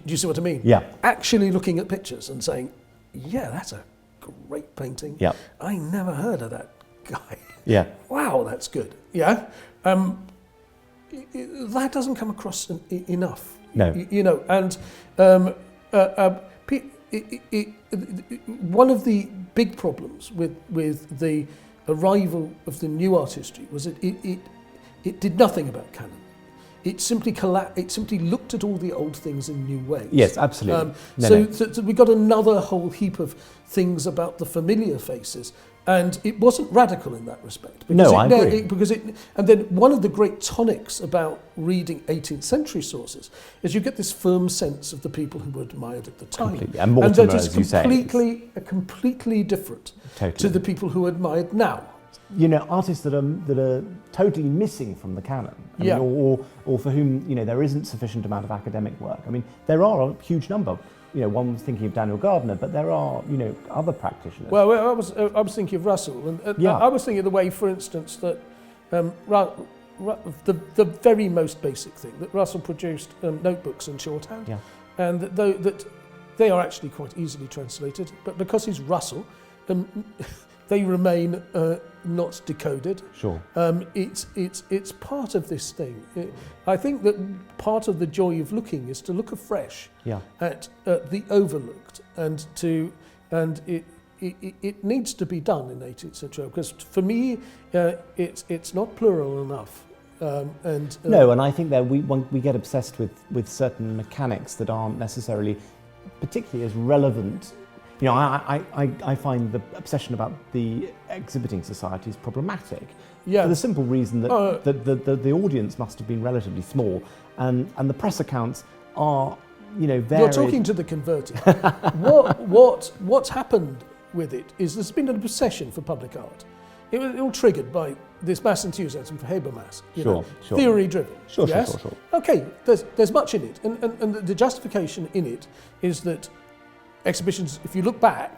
you see what I mean? Yeah. Actually looking at pictures and saying, yeah, that's a great painting. Yeah. I never heard of that guy. Yeah. Wow, that's good. Yeah. That doesn't come across enough. No. And one of the big problems with the arrival of the new art history was it did nothing about canon. It simply looked at all the old things in new ways. Yes, absolutely. So we got another whole heap of things about the familiar faces, and it wasn't radical in that respect. I agree. And then one of the great tonics about reading 18th century sources is you get this firm sense of the people who were admired at the time. Completely. And Mortimer, as you say. Completely different to the people who are admired now. Artists that are totally missing from the canon, or for whom there isn't sufficient amount of academic work. I mean, there are a huge number. One was thinking of Daniel Gardner, but there are other practitioners. Well, I was thinking of Russell, and I was thinking of the way, for instance, that the very most basic thing that Russell produced notebooks in shorthand, and that they are actually quite easily translated, but because he's Russell. They remain not decoded. Sure. It's part of this thing. I think that part of the joy of looking is to look afresh at the overlooked, and it needs to be done in 18th century, because for me it's not plural enough. No, and I think that we get obsessed with certain mechanics that aren't necessarily particularly as relevant. I find the obsession about the exhibiting societies problematic for the simple reason that the audience must have been relatively small, and the press accounts are, varied. You're talking to the converted. What's happened with it is there's been an obsession for public art. It was all triggered by this mass enthusiasm for Habermas, theory driven. Sure. Okay, there's much in it, and the justification in it is that exhibitions, if you look back,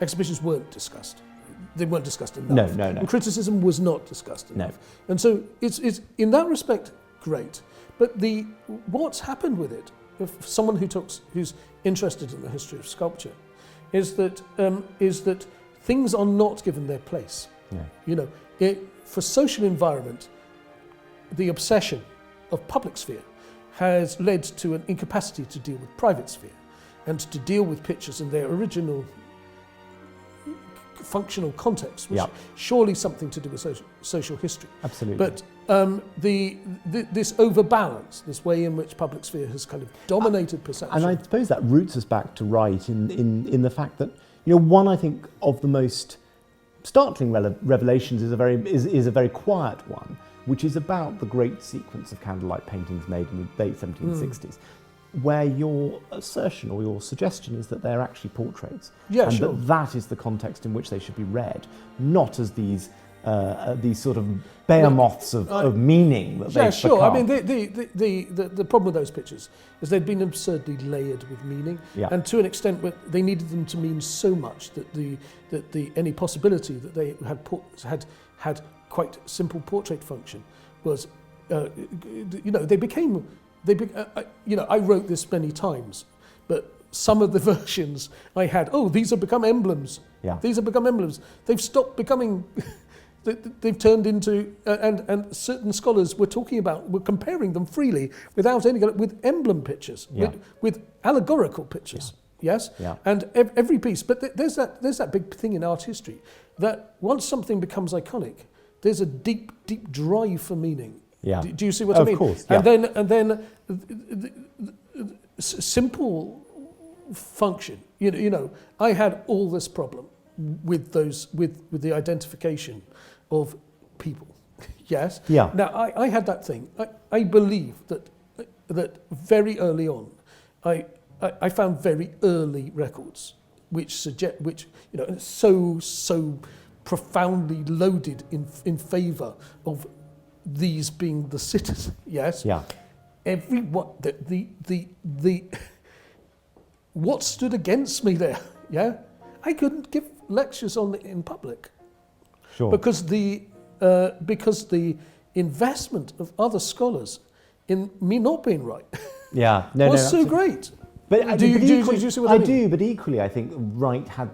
exhibitions weren't discussed. They weren't discussed enough. No. And criticism was not discussed enough. No. And so it's in that respect great. But what's happened with it, if someone who's interested in the history of sculpture, is that things are not given their place. Yeah. For social environment, the obsession of public sphere has led to an incapacity to deal with private sphere, and to deal with pictures in their original functional context, which is surely something to do with social history. Absolutely. But this overbalance, this way in which public sphere has kind of dominated perception. And I suppose that roots us back to Wright in the fact that, one, I think, of the most startling revelations is a very quiet one, which is about the great sequence of candlelight paintings made in the late 1760s. where your assertion or your suggestion is that they're actually portraits, Yeah, and sure. that is the context in which they should be read, not as these sort of behemoths of meaning that they've sure. become. I mean, the problem with those pictures is they'd been absurdly layered with meaning, Yeah. and to an extent, they needed them to mean so much that any possibility that they had quite simple portrait function was, they became. I wrote this many times, but some of the versions I had, these have become emblems. Yeah. These have become emblems. They've stopped becoming. They've turned into, and certain scholars were comparing them freely with emblem pictures, Yeah. with allegorical pictures. Yeah. Yes. Yeah. And every piece. But there's that big thing in art history that once something becomes iconic, there's a deep drive for meaning. Yeah. Do you see what I mean? Of course. Yeah. And then simple function. I had all this problem with the identification of people. Yes. Yeah. Now I had that thing. I believe that very early on, I found very early records which so profoundly loaded in favour of these being the sitters. Yes. Yeah. Everyone, the what stood against me there? Yeah, I couldn't give lectures in public. Sure. Because the investment of other scholars in me not being right Yeah. was so great. But Do you see what I mean? do, but equally, I think Wright had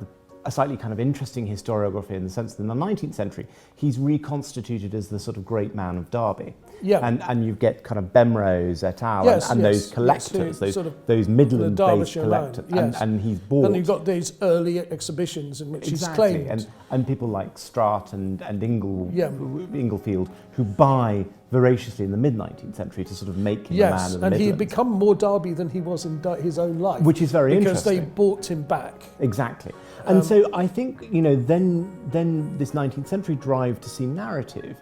a slightly kind of interesting historiography in the sense that in the 19th century, he's reconstituted as the sort of great man of Derby. Yeah. And you get kind of Bemrose et al. Yes, and yes, those collectors, yes, those Midland-based Derbyshire line, collectors. yes. And he's bought... And you've got these early exhibitions in which Exactly. he's claimed. And people like Stratt and Yeah. Inglefield, who buy voraciously in the mid-19th century to sort of make him a man Yes, of the and he had Midlands. become more Derby than he was in his own life. Which is very because interesting. they bought him back. Exactly. And so I think, then this 19th century drive to see narrative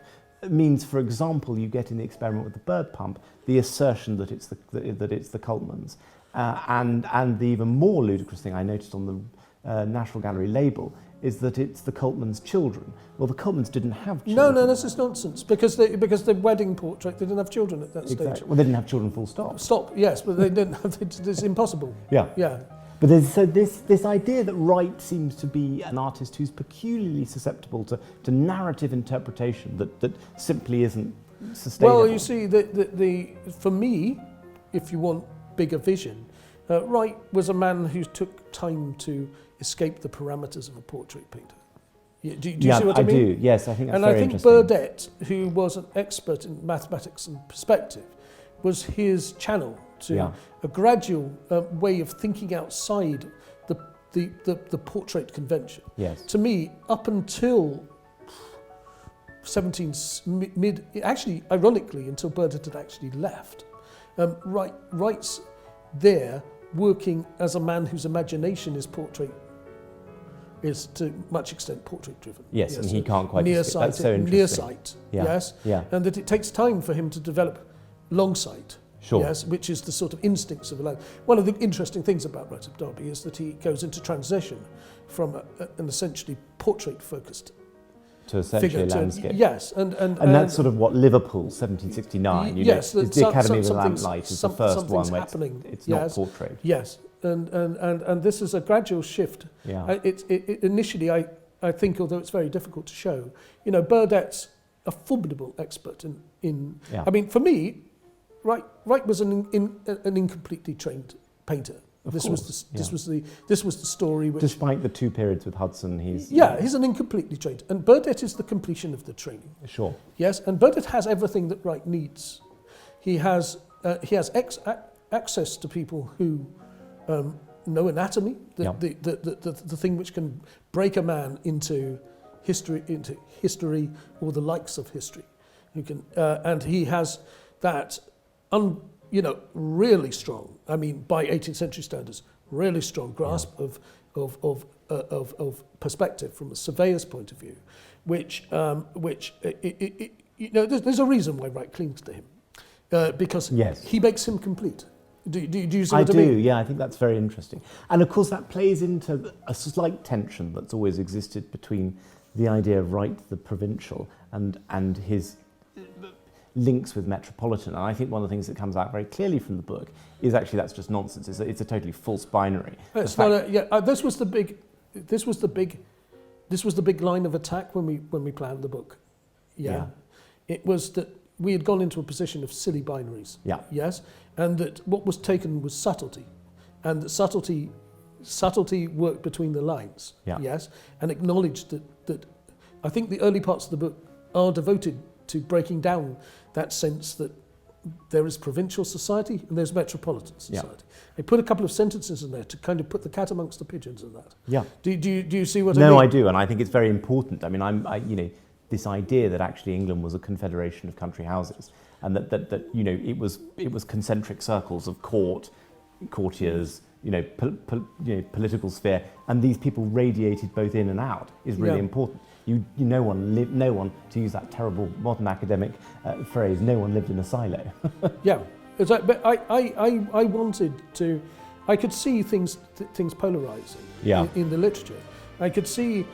means, for example, you get in the experiment with the bird pump, the assertion that it's the Cultmans. And the even more ludicrous thing I noticed on the National Gallery label is that it's the Cultmans' children. Well, the Cultmans didn't have children. No, this is nonsense. Because the wedding portrait, they didn't have children at that Exactly. stage. Well, they didn't have children full stop. Stop, yes, but they didn't have, it's impossible. Yeah. Yeah. But there's this idea that Wright seems to be an artist who's peculiarly susceptible to narrative interpretation that simply isn't sustainable. Well, you see, for me, if you want bigger vision, Wright was a man who took time to escape the parameters of a portrait painter. Do you see what I mean? I do. Yes, I think that's and very I think interesting. Burdette, who was an expert in mathematics and perspective, was his channel to a gradual way of thinking outside the portrait convention. Yes. To me, up until ironically, until Burdette had actually left, Wright's there working as a man whose imagination is to much extent portrait driven. Yes, and he can't quite escape. That's so interesting. Near sight, yes, Yeah. and that it takes time for him to develop long sight. Sure. Yes, which is the sort of instincts of a life. One of the interesting things about Wright of Derby is that he goes into transition from an essentially portrait-focused to essentially figure a landscape. Yes, and that's sort of what Liverpool, 1769. Yes, is the Academy of the something's- Lamplight is the first one where it's not yes, portrait. Yes, and this is a gradual shift. Yeah. It initially, I think, although it's very difficult to show, Burdette's a formidable expert in. Yeah. I mean, for me, Wright was an incompletely trained painter. This was the story which. Despite the two periods with Hudson, he's he's an incompletely trained, and Burdette is the completion of the training. Sure. Yes, and Burdette has everything that Wright needs. He has access to people who know anatomy, the thing which can break a man into history or the likes of history. Who can and he has that really strong. I mean, by 18th century standards, really strong grasp of perspective from a surveyor's point of view, which there's a reason why Wright clings to him, because he makes him complete. Do you see what I mean? I do, yeah, I think that's very interesting. And of course that plays into a slight tension that's always existed between the idea of Wright the provincial and his links with metropolitan. And I think one of the things that comes out very clearly from the book is actually that's just nonsense. It's a totally false binary. This was the big line of attack when we planned the book. Yeah. It was that we had gone into a position of silly binaries. Yeah. Yes. And that what was taken was subtlety. And that subtlety worked between the lines. Yeah. Yes. And acknowledged that I think the early parts of the book are devoted to breaking down that sense that there is provincial society and there's metropolitan society. Yeah. I put a couple of sentences in there to kind of put the cat amongst the pigeons of that. Yeah. Do you see what I mean? No, I do, and I think it's very important. I mean, this idea that actually England was a confederation of country houses, and that it was concentric circles of courtiers, political sphere, and these people radiated both in and out is really important. No one, to use that terrible modern academic phrase, no one lived in a silo. Yeah, it's like, but I wanted to, I could see things polarizing in the literature. I could see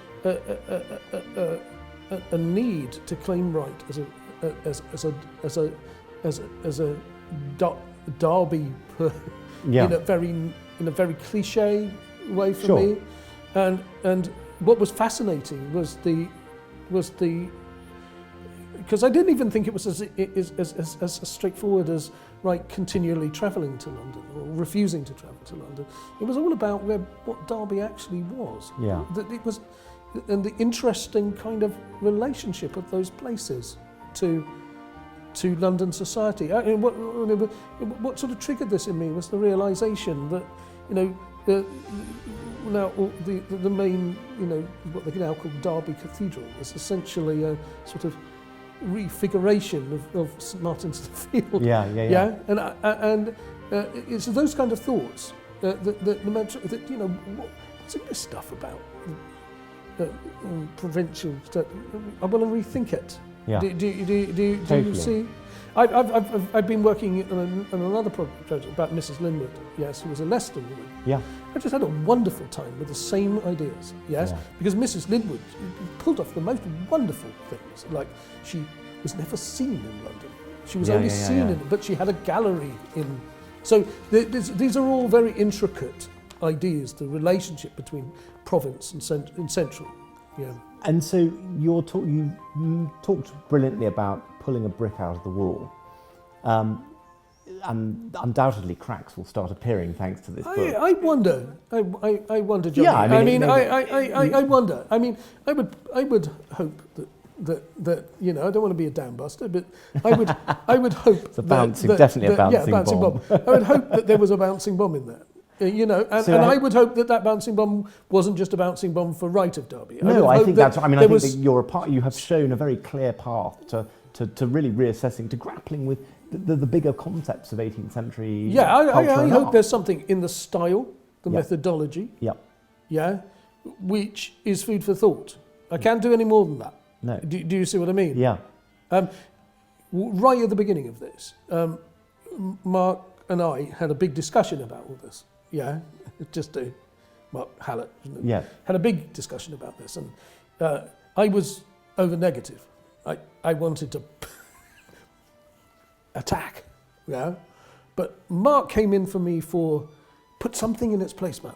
a need to claim Wright as a Derby in a very cliche way for me, and what was fascinating was the because I didn't even think it was as straightforward as Wright continually travelling to London or refusing to travel to London. It was all about what Derby actually was. Yeah. That it was, and the interesting kind of relationship of those places to London society. I mean, what sort of triggered this in me was the realisation that now the main what they now call Derby Cathedral is essentially a sort of refiguration of St Martin's the Field. Yeah. And it's those kind of thoughts that what's in this stuff about provincial stuff? I want to rethink it. Yeah. Do you see? I've been working on another project about Mrs. Linwood, yes, who was a Leicester woman. Yeah. I just had a wonderful time with the same ideas, yes, because Mrs. Linwood pulled off the most wonderful things, like she was never seen in London. She was only seen in, but she had a gallery in. So these are all very intricate ideas, the relationship between province and central. Yeah. And so you talked brilliantly about pulling a brick out of the wall. And undoubtedly cracks will start appearing thanks to this book. I wonder, Johnny. Yeah, I wonder. I mean, I would hope that I don't want to be a downbuster, but I would hope it's a definitely a bouncing bomb. I would hope that there was a bouncing bomb in there. I would hope that bouncing bomb wasn't just a bouncing bomb for Wright of Derby. I think that you have shown a very clear path to really reassessing, to grappling with the bigger concepts of 18th century. Yeah, I hope there's something in the style, the methodology. Yeah. Which is food for thought. I can't do any more than that. No. Do you see what I mean? Yeah. Right at the beginning of this, Mark and I had a big discussion about all this. Yeah, Mark Hallett, had a big discussion about this, and I was over negative. I wanted to attack, but Mark came in for me for put something in its place, man.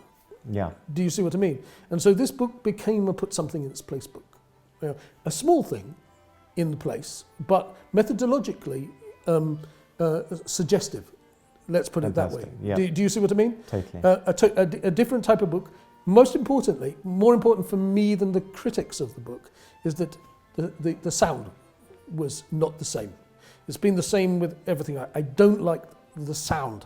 Yeah. Do you see what I mean? And so this book became a put something in its place book. A small thing in the place, but methodologically suggestive. Let's put Fantastic. It that way. Yeah. Do you see what I mean? Totally. A different type of book. Most importantly, more important for me than the critics of the book, is that the sound was not the same. It's been the same with everything. I don't like the sound.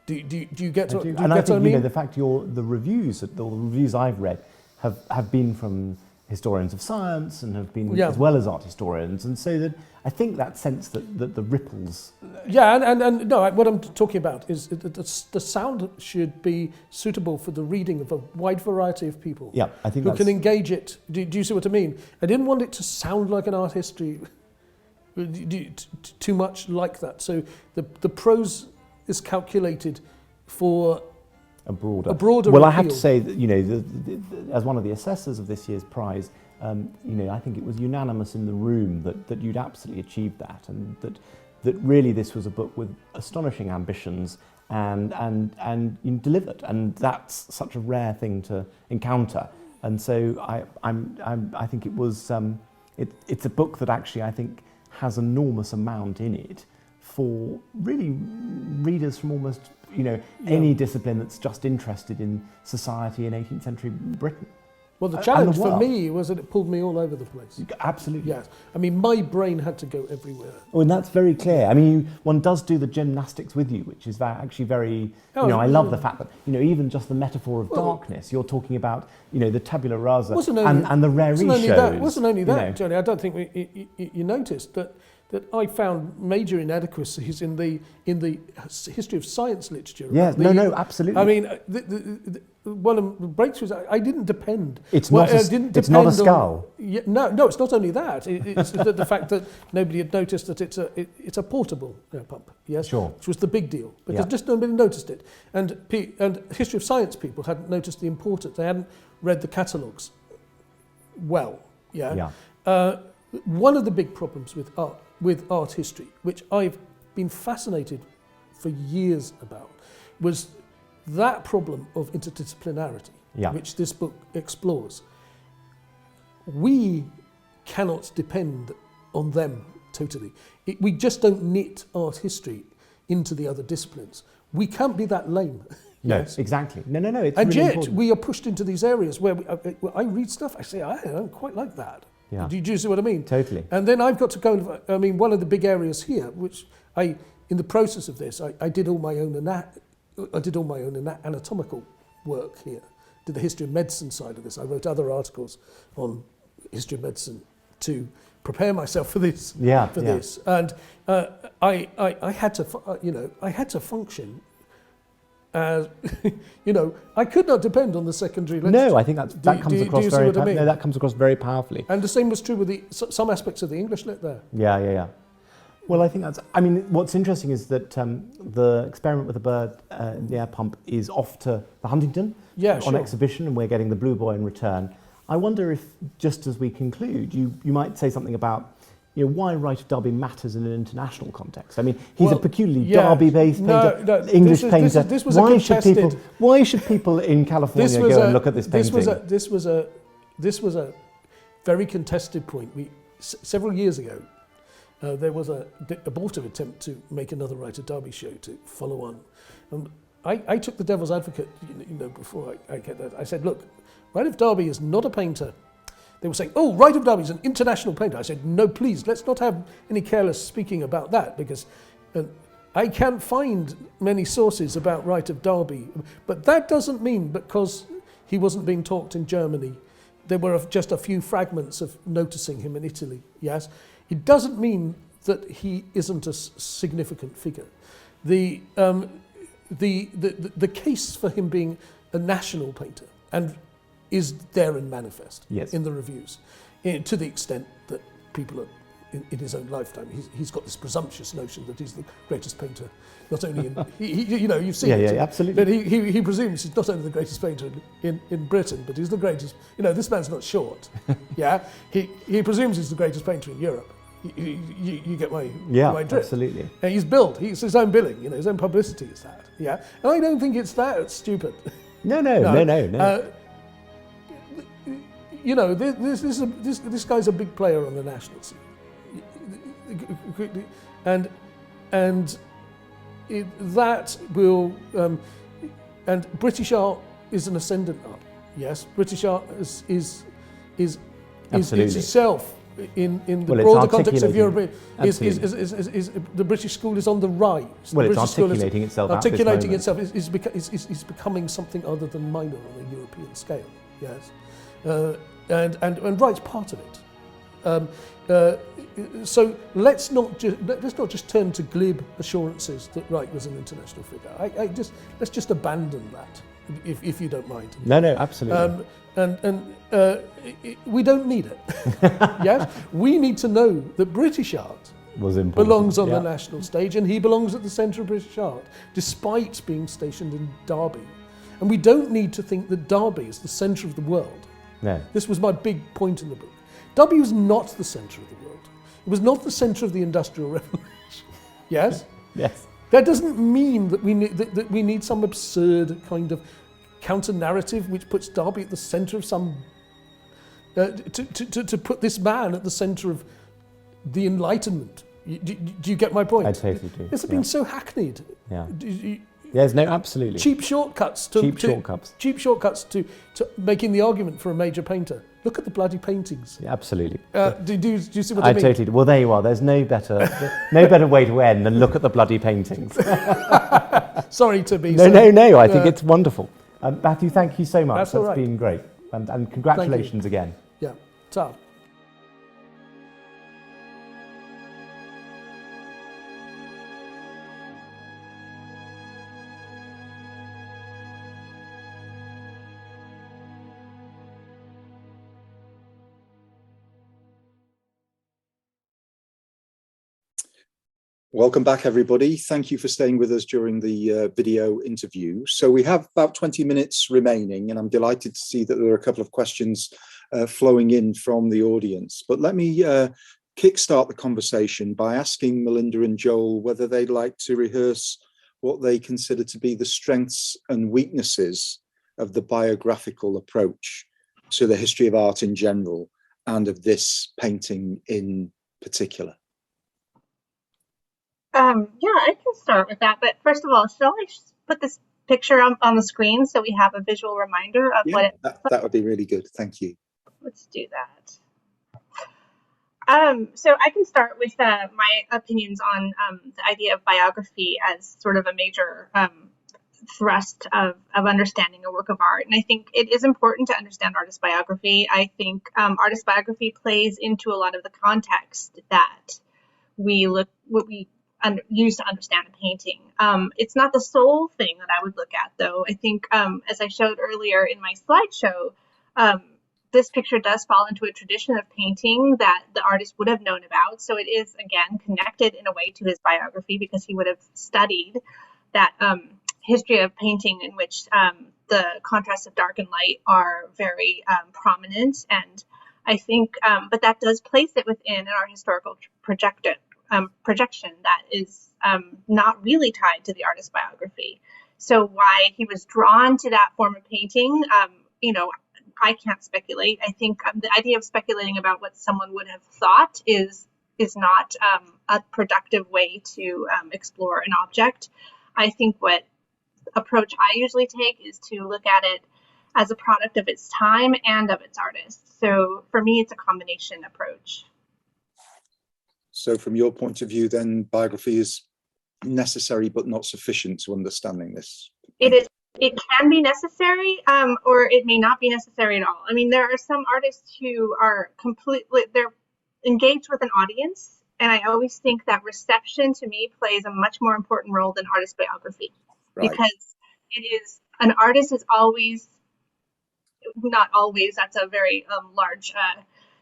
Do you get what I mean? The fact the reviews I've read have been from historians of science and have been as well as art historians, and so that I think that sense that the ripples. Yeah, and no, what I'm talking about is the sound should be suitable for the reading of a wide variety of people. Yeah, I think who can engage it. Do you see what I mean? I didn't want it to sound like an art history too much like that. So the prose is calculated for a broader well, I have to appeal. say that, you know, as one of the assessors of this year's prize, you know, I think it was unanimous in the room that you'd absolutely achieved that, and that really this was a book with astonishing ambitions and you delivered, and that's such a rare thing to encounter. And so I think it was it's a book that actually I think has enormous amount in it for really readers from almost, you know, any discipline that's just interested in society in 18th century Britain. Well, the challenge for world. me was that it pulled me all over the place. Absolutely. Yes. I mean, my brain had to go everywhere. Oh, and that's very clear. I mean, one does do the gymnastics with you, which is actually very, Oh, you know, I love the yeah. fact that, you know, even just the metaphor of darkness, you're talking about, you know, the tabula rasa Wasn't and the rare wasn't only shows. that, wasn't only that, you know. Johnny. I don't think you noticed that I found major inadequacies in the history of science literature. Yes, no, absolutely. I mean, one of the breakthroughs. I didn't depend. It's not a skull. No, it's not only that. It's the fact that nobody had noticed that it's a portable pump. Yes, sure. Which was the big deal because just nobody noticed it, and history of science people hadn't noticed the importance. They hadn't read the catalogues well. One of the big problems with art history, which I've been fascinated for years about, was that problem of interdisciplinarity, which this book explores. We cannot depend on them totally. We just don't knit art history into the other disciplines. We can't be that lame. No, yes. exactly. No, it's and really yet important. we are pushed into these areas where I read stuff, I say, I don't quite like that. Yeah. Do you see what I mean? Totally. And then I've got to go, I mean, one of the big areas here, which in the process of this, I did all my own anatomical work here. Did the history of medicine side of this. I wrote other articles on history of medicine to prepare myself for this. This. And I had to function as, you know, I could not depend on the secondary literature. No, I think that comes across very. No, that comes across very powerfully. And the same was true with some aspects of the English lit there. Yeah. Well, I think that's. I mean, what's interesting is that the experiment with the bird in the air pump is off to the Huntington on exhibition, and we're getting the Blue Boy in return. I wonder if, just as we conclude, you might say something about, you know, why Wright of Derby matters in an international context. I mean, he's a peculiarly Derby-based painter, English painter. This was contested. Why should people in California go and look at this painting? This was a very contested point. Several years ago, there was an abortive attempt to make another Wright of Derby show to follow on. And I took the devil's advocate, you know, before I get that. I said, look, Wright of Derby is not a painter. They were saying, oh, Wright of Derby is an international painter. I said, no, please, let's not have any careless speaking about that, because I can't find many sources about Wright of Derby. But that doesn't mean because he wasn't being talked in Germany. There were just a few fragments of noticing him in Italy, yes. It doesn't mean that he isn't a significant figure. The case for him being a national painter and is there and manifest in the reviews, to the extent that people are in his own lifetime. He's got this presumptuous notion that he's the greatest painter, not only in you know, you've seen it. Yeah, absolutely. But he presumes he's not only the greatest painter in Britain, but he's the greatest. You know, this man's not short. Yeah, he presumes he's the greatest painter in Europe. You get my drift. Absolutely. And he's billed. He's his own billing. You know, his own publicity is that. Yeah, and I don't think it's that stupid. No. You know, this guy's a big player on the national scene, and that will and British art is an ascendant art. Yes, British art is itself in the broader context of Europe. Is the British school is on the rise. Well, it's articulating itself. Articulating itself is becoming something other than minor on a European scale. Yes. And Wright's part of it. So let's not just turn to glib assurances that Wright was an international figure. Let's just abandon that, if you don't mind. No, absolutely. We don't need it. Yes, we need to know that British art was important. Belongs on the national stage, and he belongs at the centre of British art, despite being stationed in Derby. And we don't need to think that Derby is the centre of the world. No. This was my big point in the book. Derby was not the centre of the world. It was not the centre of the Industrial Revolution. Yes? Yes. That doesn't mean that we need some absurd kind of counter-narrative which puts Derby at the centre of some... to put this man at the centre of the Enlightenment. Do you get my point? I totally do. This has been so hackneyed. Yeah. Yes, no, absolutely. Cheap shortcuts to making the argument for a major painter. Look at the bloody paintings. Yeah, absolutely. Do you see what I mean? Totally do. Well, there you are. There's no better way to end than look at the bloody paintings. Sorry to be No. I think it's wonderful. Mathew, thank you so much. That's all right. Been great. And congratulations again. Yeah. Ta. Welcome back, everybody. Thank you for staying with us during the video interview. So we have about 20 minutes remaining, and I'm delighted to see that there are a couple of questions flowing in from the audience. But let me kickstart the conversation by asking Melinda and Joel whether they'd like to rehearse what they consider to be the strengths and weaknesses of the biographical approach to the history of art in general and of this painting in particular. Yeah, I can start with that. But first of all, shall I put this picture on the screen so we have a visual reminder of what it looks like? That would be really good. Thank you. Let's do that. So I can start with my opinions on the idea of biography as sort of a major thrust of understanding a work of art. And I think it is important to understand artist biography. I think artist biography plays into a lot of the context that we use to understand a painting. It's not the sole thing that I would look at, though. I think, as I showed earlier in my slideshow, this picture does fall into a tradition of painting that the artist would have known about. So it is, again, connected in a way to his biography because he would have studied that history of painting in which the contrasts of dark and light are very prominent. And I think, but that does place it within our historical projection that is not really tied to the artist's biography. So why he was drawn to that form of painting, I can't speculate. I think the idea of speculating about what someone would have thought is not a productive way to explore an object. I think what approach I usually take is to look at it as a product of its time and of its artist. So for me, it's a combination approach. So from your point of view, then biography is necessary but not sufficient to understanding this? It can be necessary, or it may not be necessary at all. I mean, there are some artists who are they're engaged with an audience, and I always think that reception to me plays a much more important role than artist biography. Right. Because an artist is always, not always, that's a very large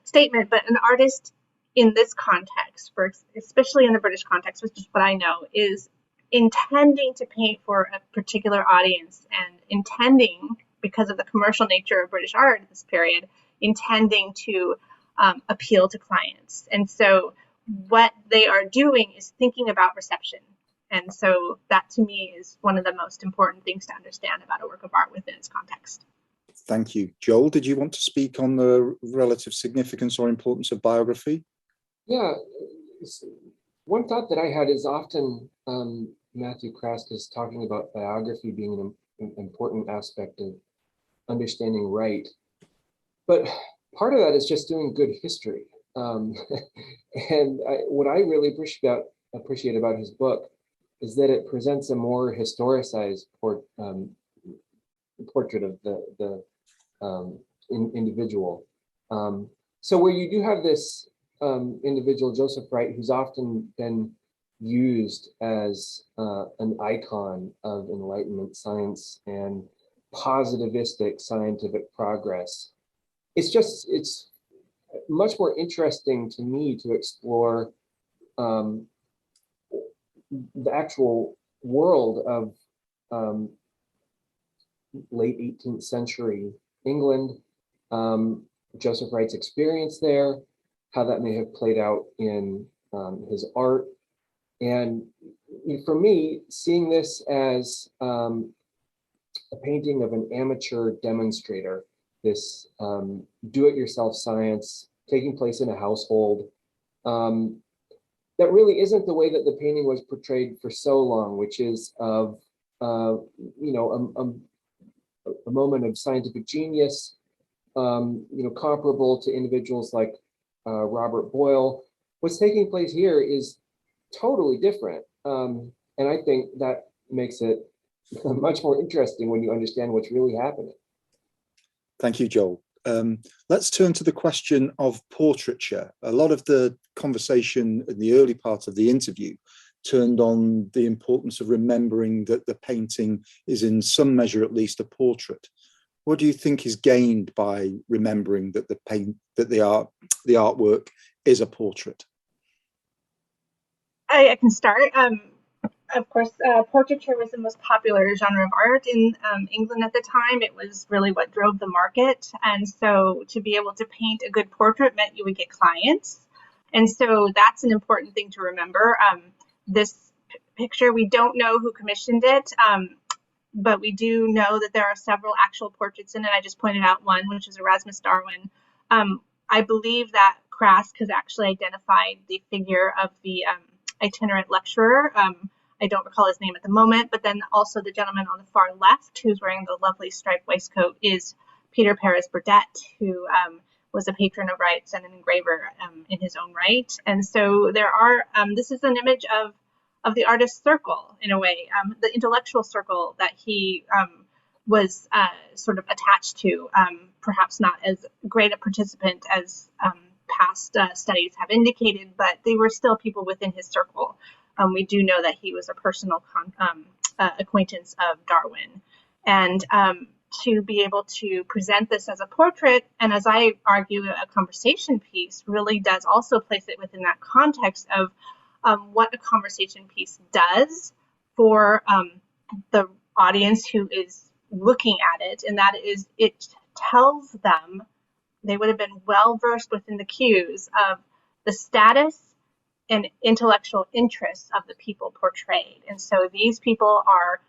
statement, but an artist in this context, especially in the British context, which is what I know, is intending to paint for a particular audience and intending, because of the commercial nature of British art at this period, intending to appeal to clients. And so what they are doing is thinking about reception. And so that to me is one of the most important things to understand about a work of art within its context. Thank you. Joel, did you want to speak on the relative significance or importance of biography? Yeah, one thought that I had is often Mathew Craske is talking about biography being an important aspect of understanding right. But part of that is just doing good history. What I really appreciate about his book is that it presents a more historicized portrait of the individual. So where you do have this individual, Joseph Wright, who's often been used as an icon of Enlightenment science and positivistic scientific progress, it's much more interesting to me to explore the actual world of late 18th century England, Joseph Wright's experience there, how that may have played out in his art. And for me, seeing this as a painting of an amateur demonstrator, this do-it-yourself science taking place in a household, that really isn't the way that the painting was portrayed for so long, which is of a moment of scientific genius, comparable to individuals like Robert Boyle. What's taking place here is totally different, and I think that makes it much more interesting when you understand what's really happening. Thank you, Joel. Let's turn to the question of portraiture. A lot of the conversation in the early part of the interview turned on the importance of remembering that the painting is in some measure at least a portrait. What do you think is gained by remembering that the artwork is a portrait? I can start. Of course, portraiture was the most popular genre of art in England at the time. It was really what drove the market. And so to be able to paint a good portrait meant you would get clients. And so that's an important thing to remember. This picture, we don't know who commissioned it, but we do know that there are several actual portraits in it. I just pointed out one, which is Erasmus Darwin. I believe that Craske has actually identified the figure of the itinerant lecturer. I don't recall his name at the moment, but then also the gentleman on the far left who's wearing the lovely striped waistcoat is Peter Paris Burdette, who was a patron of Wright's and an engraver in his own right. And so there are, this is an image of the artist's circle in a way, the intellectual circle that he was sort of attached to, perhaps not as great a participant as past studies have indicated, but they were still people within his circle. We do know that he was a personal acquaintance of Darwin. And to be able to present this as a portrait, and as I argue, a conversation piece, really does also place it within that context of what a conversation piece does for the audience who is looking at it. And that is, it tells them, they would have been well versed within the cues of the status and intellectual interests of the people portrayed. And so these people are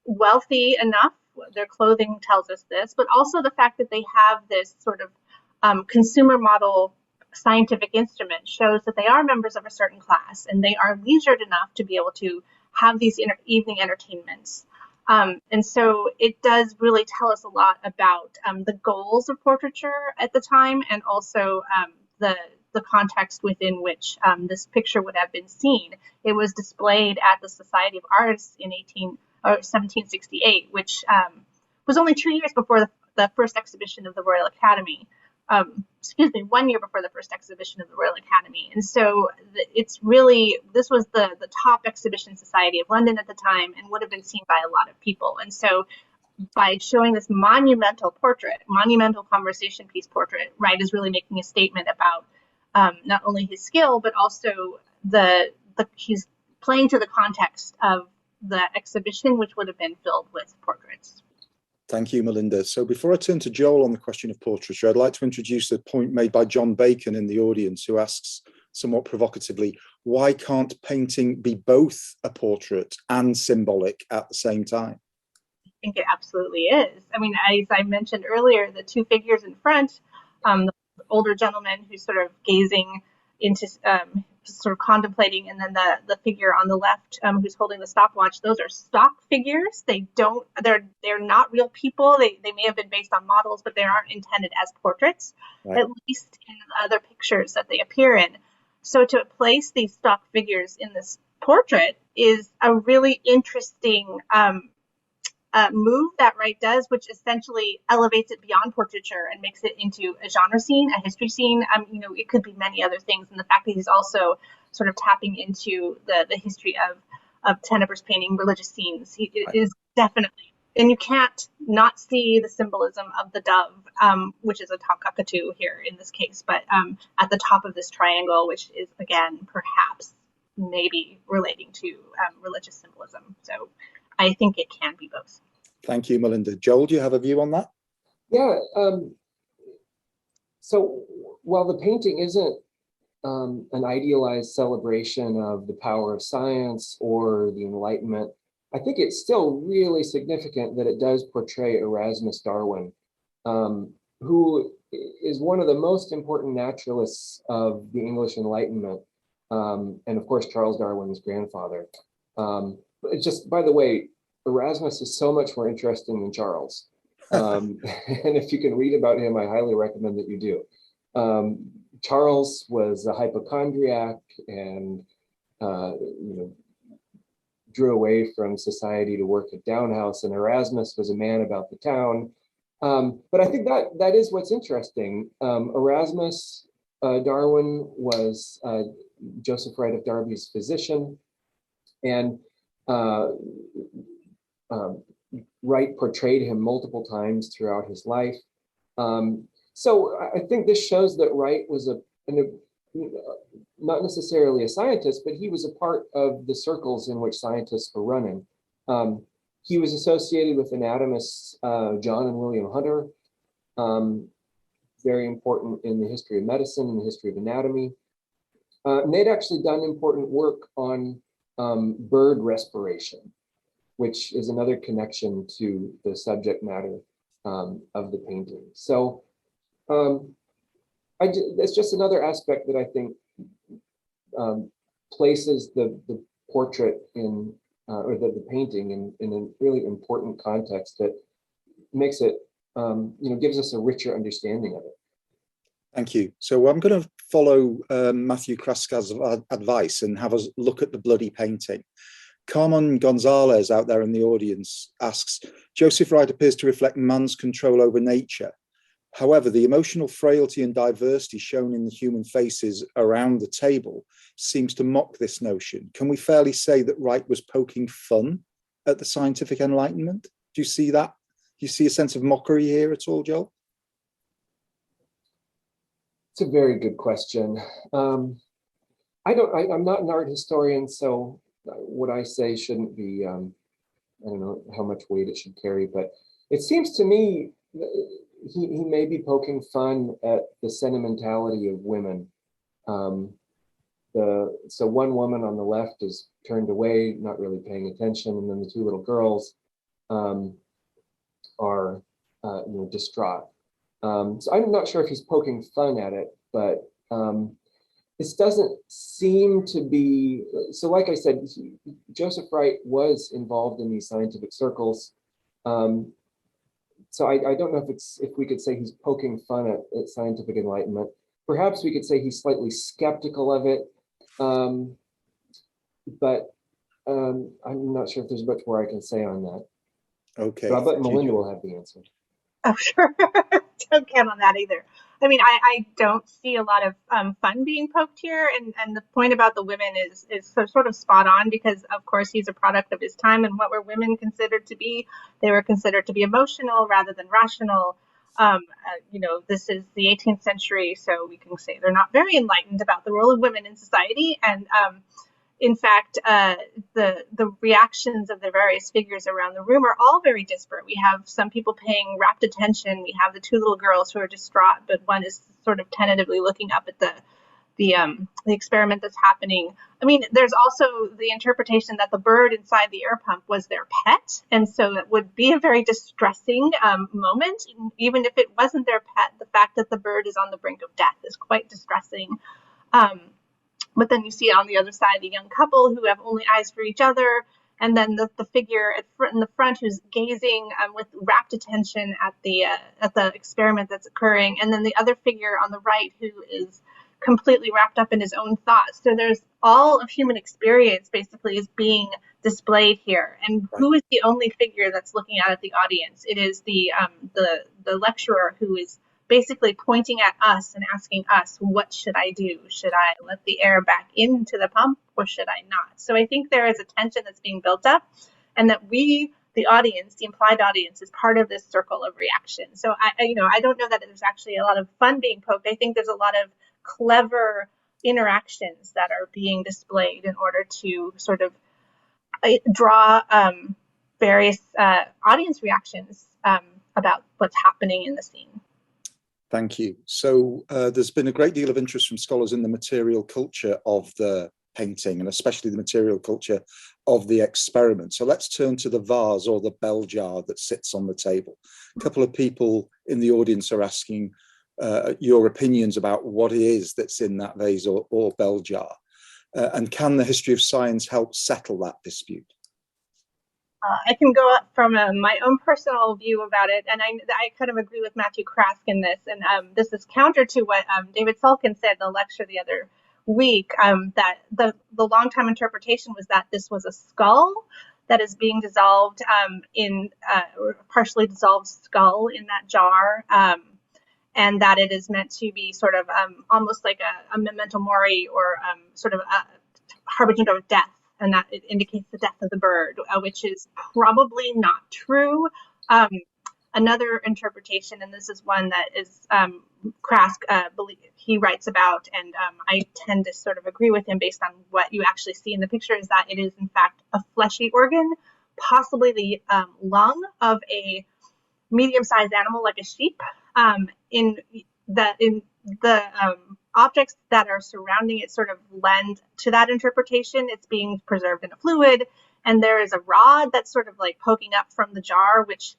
wealthy enough, their clothing tells us this, but also the fact that they have this sort of consumer model scientific instrument shows that they are members of a certain class and they are leisured enough to be able to have these evening entertainments. And so it does really tell us a lot about the goals of portraiture at the time, and also the context within which this picture would have been seen. It was displayed at the Society of Artists in 1768, which was only 2 years before the first exhibition of the Royal Academy. 1 year before the first exhibition of the Royal Academy. And so it's really, this was the top exhibition society of London at the time and would have been seen by a lot of people. And so by showing this monumental portrait, monumental conversation piece portrait, Wright is really making a statement about not only his skill, but also he's playing to the context of the exhibition, which would have been filled with portraits. Thank you, Melinda. So before I turn to Joel on the question of portraiture, I'd like to introduce a point made by John Bacon in the audience, who asks somewhat provocatively, why can't painting be both a portrait and symbolic at the same time? I think it absolutely is. I mean, as I mentioned earlier, the two figures in front, the older gentleman who's sort of gazing into sort of contemplating, and then the figure on the left who's holding the stopwatch, those are stock figures. They're not real people. They may have been based on models, but they aren't intended as portraits, right, at least in the other pictures that they appear in. So to place these stock figures in this portrait is a really interesting move that Wright does, which essentially elevates it beyond portraiture and makes it into a genre scene, a history scene. It could be many other things. And the fact that he's also sort of tapping into the history of Tenneber's painting, religious scenes, it is definitely and you can't not see the symbolism of the dove, which is a cockatoo here in this case, but at the top of this triangle, which is, again, perhaps maybe relating to religious symbolism. So I think it can be both. Thank you, Melinda. Joel, do you have a view on that? Yeah. So while the painting isn't an idealized celebration of the power of science or the Enlightenment, I think it's still really significant that it does portray Erasmus Darwin, who is one of the most important naturalists of the English Enlightenment, and of course Charles Darwin's grandfather. It's just, by the way, Erasmus is so much more interesting than Charles. And if you can read about him, I highly recommend that you do. Charles was a hypochondriac and drew away from society to work at Down House, and Erasmus was a man about the town. But I think that is what's interesting. Erasmus Darwin was Joseph Wright of Derby's physician, and Wright portrayed him multiple times throughout his life. So I think this shows that Wright was not necessarily a scientist, but he was a part of the circles in which scientists were running. He was associated with anatomists John and William Hunter, very important in the history of medicine and the history of anatomy. And they'd actually done important work on bird respiration, which is another connection to the subject matter of the painting. So it's just another aspect that I think places the portrait in, or the painting in a really important context that makes it, gives us a richer understanding of it. Thank you. So I'm going to follow Mathew Craske's advice and have us look at the bloody painting. Carmen Gonzalez out there in the audience asks, Joseph Wright appears to reflect man's control over nature. However, the emotional frailty and diversity shown in the human faces around the table seems to mock this notion. Can we fairly say that Wright was poking fun at the scientific Enlightenment? Do you see that? Do you see a sense of mockery here at all, Joel? It's a very good question. I'm not an art historian, so what I say shouldn't be, I don't know how much weight it should carry, but it seems to me he may be poking fun at the sentimentality of women. So one woman on the left is turned away, not really paying attention, and then the two little girls are distraught. So I'm not sure if he's poking fun at it, but this doesn't seem to be, so like I said, Joseph Wright was involved in these scientific circles. So I don't know if we could say he's poking fun at scientific Enlightenment. Perhaps we could say he's slightly skeptical of it, but I'm not sure if there's much more I can say on that. Okay. But I bet Melinda will have the answer. Oh, sure. Don't count on that either. I mean, I don't see a lot of fun being poked here. And the point about the women is sort of spot on, because, of course, he's a product of his time. And what were women considered to be? They were considered to be emotional rather than rational. This is the 18th century, so we can say they're not very enlightened about the role of women in society. And in fact, the reactions of the various figures around the room are all very disparate. We have some people paying rapt attention. We have the two little girls who are distraught, but one is sort of tentatively looking up at the experiment that's happening. I mean, there's also the interpretation that the bird inside the air pump was their pet, and so it would be a very distressing moment. Even if it wasn't their pet, the fact that the bird is on the brink of death is quite distressing. But then you see on the other side the young couple who have only eyes for each other, and then the figure in the front who's gazing with rapt attention at the experiment that's occurring, and then the other figure on the right who is completely wrapped up in his own thoughts. So there's all of human experience basically is being displayed here. And who is the only figure that's looking out at the audience? It is the lecturer who is basically pointing at us and asking us, what should I do? Should I let the air back into the pump or should I not? So I think there is a tension that's being built up, and that we the audience, the implied audience, is part of this circle of reaction. So I don't know that there's actually a lot of fun being poked. I think there's a lot of clever interactions that are being displayed in order to sort of draw various audience reactions about what's happening in the scene. Thank you. So there's been a great deal of interest from scholars in the material culture of the painting, and especially the material culture of the experiment. So let's turn to the vase or the bell jar that sits on the table. A couple of people in the audience are asking your opinions about what it is that's in that vase or bell jar. And can the history of science help settle that dispute? I can go up from my own personal view about it, and I kind of agree with Mathew Craske in this, and this is counter to what David Sulkin said in the lecture the other week, that the long-time interpretation was that this was a skull that is being dissolved or partially dissolved skull in that jar, and that it is meant to be sort of almost like a memento mori, or sort of a harbinger of death, and that it indicates the death of the bird, which is probably not true. Another interpretation, and this is one that is Craske he writes about, and I tend to sort of agree with him based on what you actually see in the picture, is that it is in fact a fleshy organ, possibly the lung of a medium-sized animal like a sheep. In the objects that are surrounding it sort of lend to that interpretation. It's being preserved in a fluid, and there is a rod that's sort of like poking up from the jar, which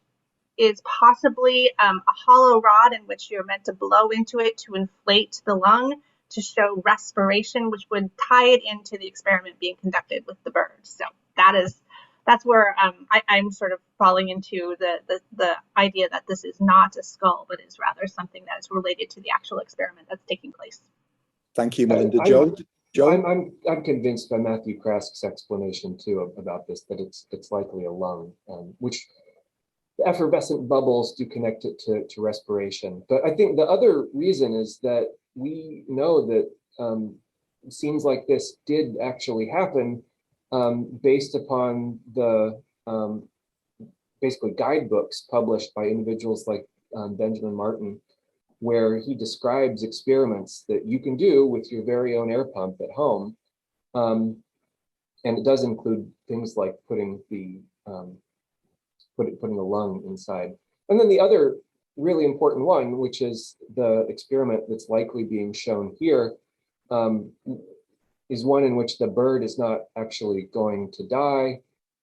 is possibly a hollow rod in which you're meant to blow into it to inflate the lung to show respiration, which would tie it into the experiment being conducted with the bird. So that's where I'm sort of falling into the idea that this is not a skull, but is rather something that is related to the actual experiment that's taking place. Thank you, Melinda. Joe? I'm convinced by Mathew Craske's explanation too about this, that it's likely a lung, which the effervescent bubbles do connect it to respiration. But I think the other reason is that we know that scenes like this did actually happen based upon the basically guidebooks published by individuals like Benjamin Martin, where he describes experiments that you can do with your very own air pump at home. And it does include things like putting the lung inside. And then the other really important one, which is the experiment that's likely being shown here, is one in which the bird is not actually going to die,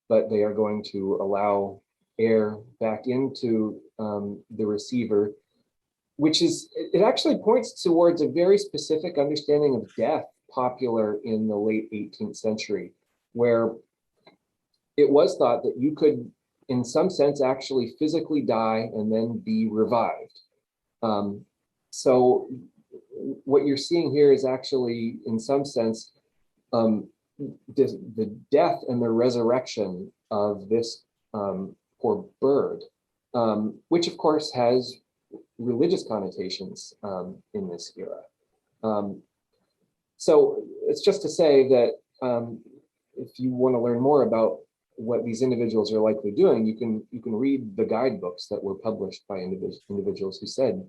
but they are going to allow air back into the receiver, it actually points towards a very specific understanding of death popular in the late 18th century, where it was thought that you could, in some sense, actually physically die and then be revived. So what you're seeing here is actually, in some sense, the death and the resurrection of this poor bird, which of course has religious connotations in this era. So it's just to say that if you want to learn more about what these individuals are likely doing, you can read the guidebooks that were published by individuals who said,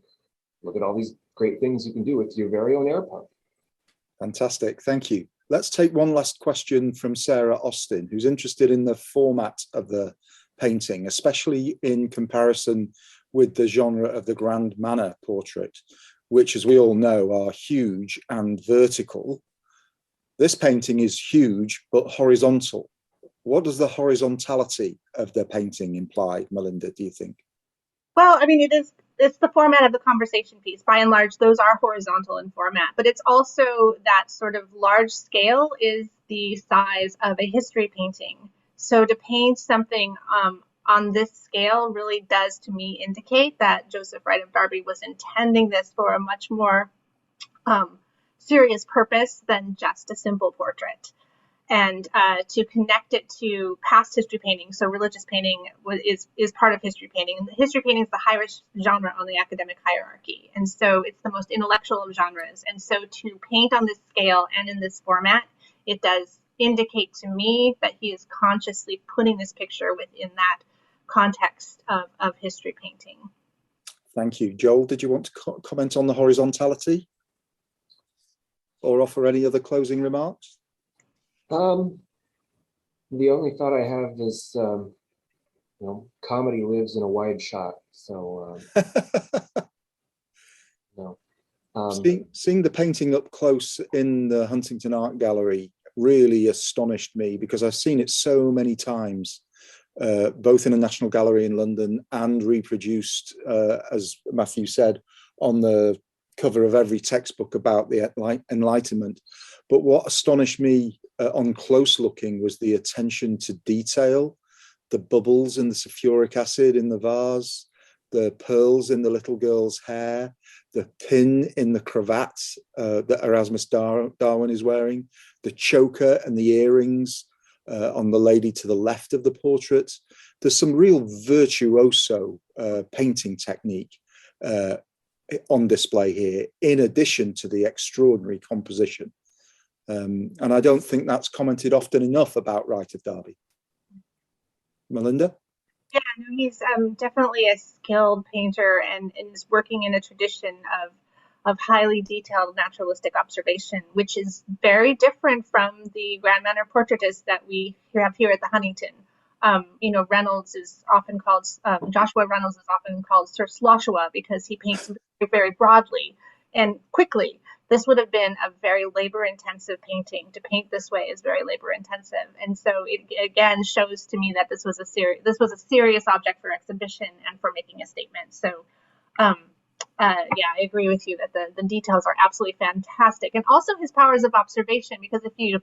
look at all these great things you can do with your very own air pump. Fantastic, thank you. Let's take one last question from Sarah Austin, who's interested in the format of the painting, especially in comparison with the genre of the grand manner portrait, which, as we all know, are huge and vertical. This painting is huge but horizontal. What does the horizontality of the painting imply, Melinda, do you think? Well, I mean, it's the format of the conversation piece. By and large, those are horizontal in format, but it's also that sort of large scale is the size of a history painting. So to paint something on this scale really does, to me, indicate that Joseph Wright of Derby was intending this for a much more serious purpose than just a simple portrait. And to connect it to past history painting, so religious painting is part of history painting. And history painting is the highest genre on the academic hierarchy. And so it's the most intellectual of genres. And so to paint on this scale and in this format, it does indicate to me that he is consciously putting this picture within that context of history painting. Thank you. Joel, did you want to comment on the horizontality or offer any other closing remarks? The only thought I have is, comedy lives in a wide shot. So, Seeing the painting up close in the Huntington Art Gallery really astonished me, because I've seen it so many times, both in a National Gallery in London and reproduced, as Mathew said, on the cover of every textbook about the Enlightenment. But what astonished me on close looking was the attention to detail, the bubbles in the sulfuric acid in the vase, the pearls in the little girl's hair, the pin in the cravat that Erasmus Darwin is wearing, the choker and the earrings on the lady to the left of the portrait. There's some real virtuoso painting technique on display here, in addition to the extraordinary composition. And I don't think that's commented often enough about Wright of Derby. Melinda? Yeah, no, he's definitely a skilled painter and is working in a tradition of highly detailed naturalistic observation, which is very different from the grand manner portraitist that we have here at the Huntington. Reynolds is often called, Joshua Reynolds is often called Sir Sloshua because he paints very, very broadly and quickly. This would have been a very labor-intensive painting. To paint this way is very labor-intensive, and so it again shows to me that this was a serious object for exhibition and for making a statement. So, I agree with you that the details are absolutely fantastic, and also his powers of observation. Because if you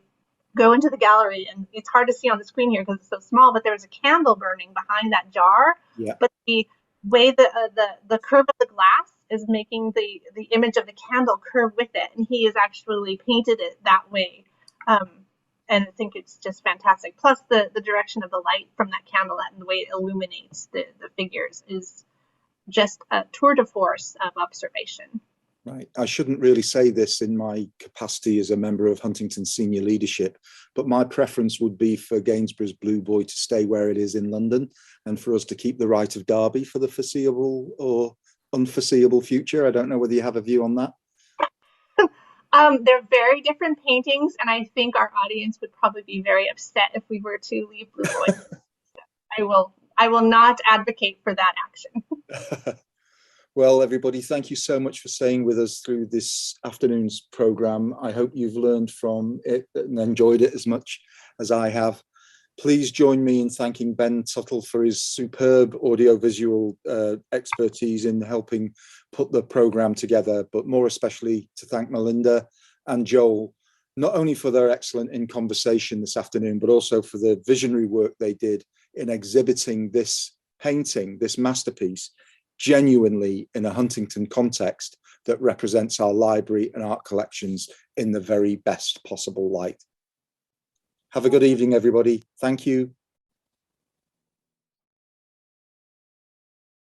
go into the gallery, and it's hard to see on the screen here because it's so small, but there's a candle burning behind that jar. Yeah. But the way the curve of the glass is making the image of the candle curve with it, and he has actually painted it that way. And I think it's just fantastic. Plus the direction of the light from that candle and the way it illuminates the figures is just a tour de force of observation. Right. I shouldn't really say this in my capacity as a member of Huntington senior leadership, but my preference would be for Gainsborough's Blue Boy to stay where it is in London, and for us to keep the Wright of Derby for the foreseeable or unforeseeable future. I don't know whether you have a view on that. They're very different paintings, and I think our audience would probably be very upset if we were to leave Blue Boy. I will not advocate for that action. Well, everybody, thank you so much for staying with us through this afternoon's program. I hope you've learned from it and enjoyed it as much as I have. Please join me in thanking Ben Tuttle for his superb audiovisual expertise in helping put the program together, but more especially to thank Melinda and Joel, not only for their excellent in conversation this afternoon, but also for the visionary work they did in exhibiting this painting, this masterpiece, genuinely in a Huntington context that represents our library and art collections in the very best possible light. Have a good evening, everybody. Thank you.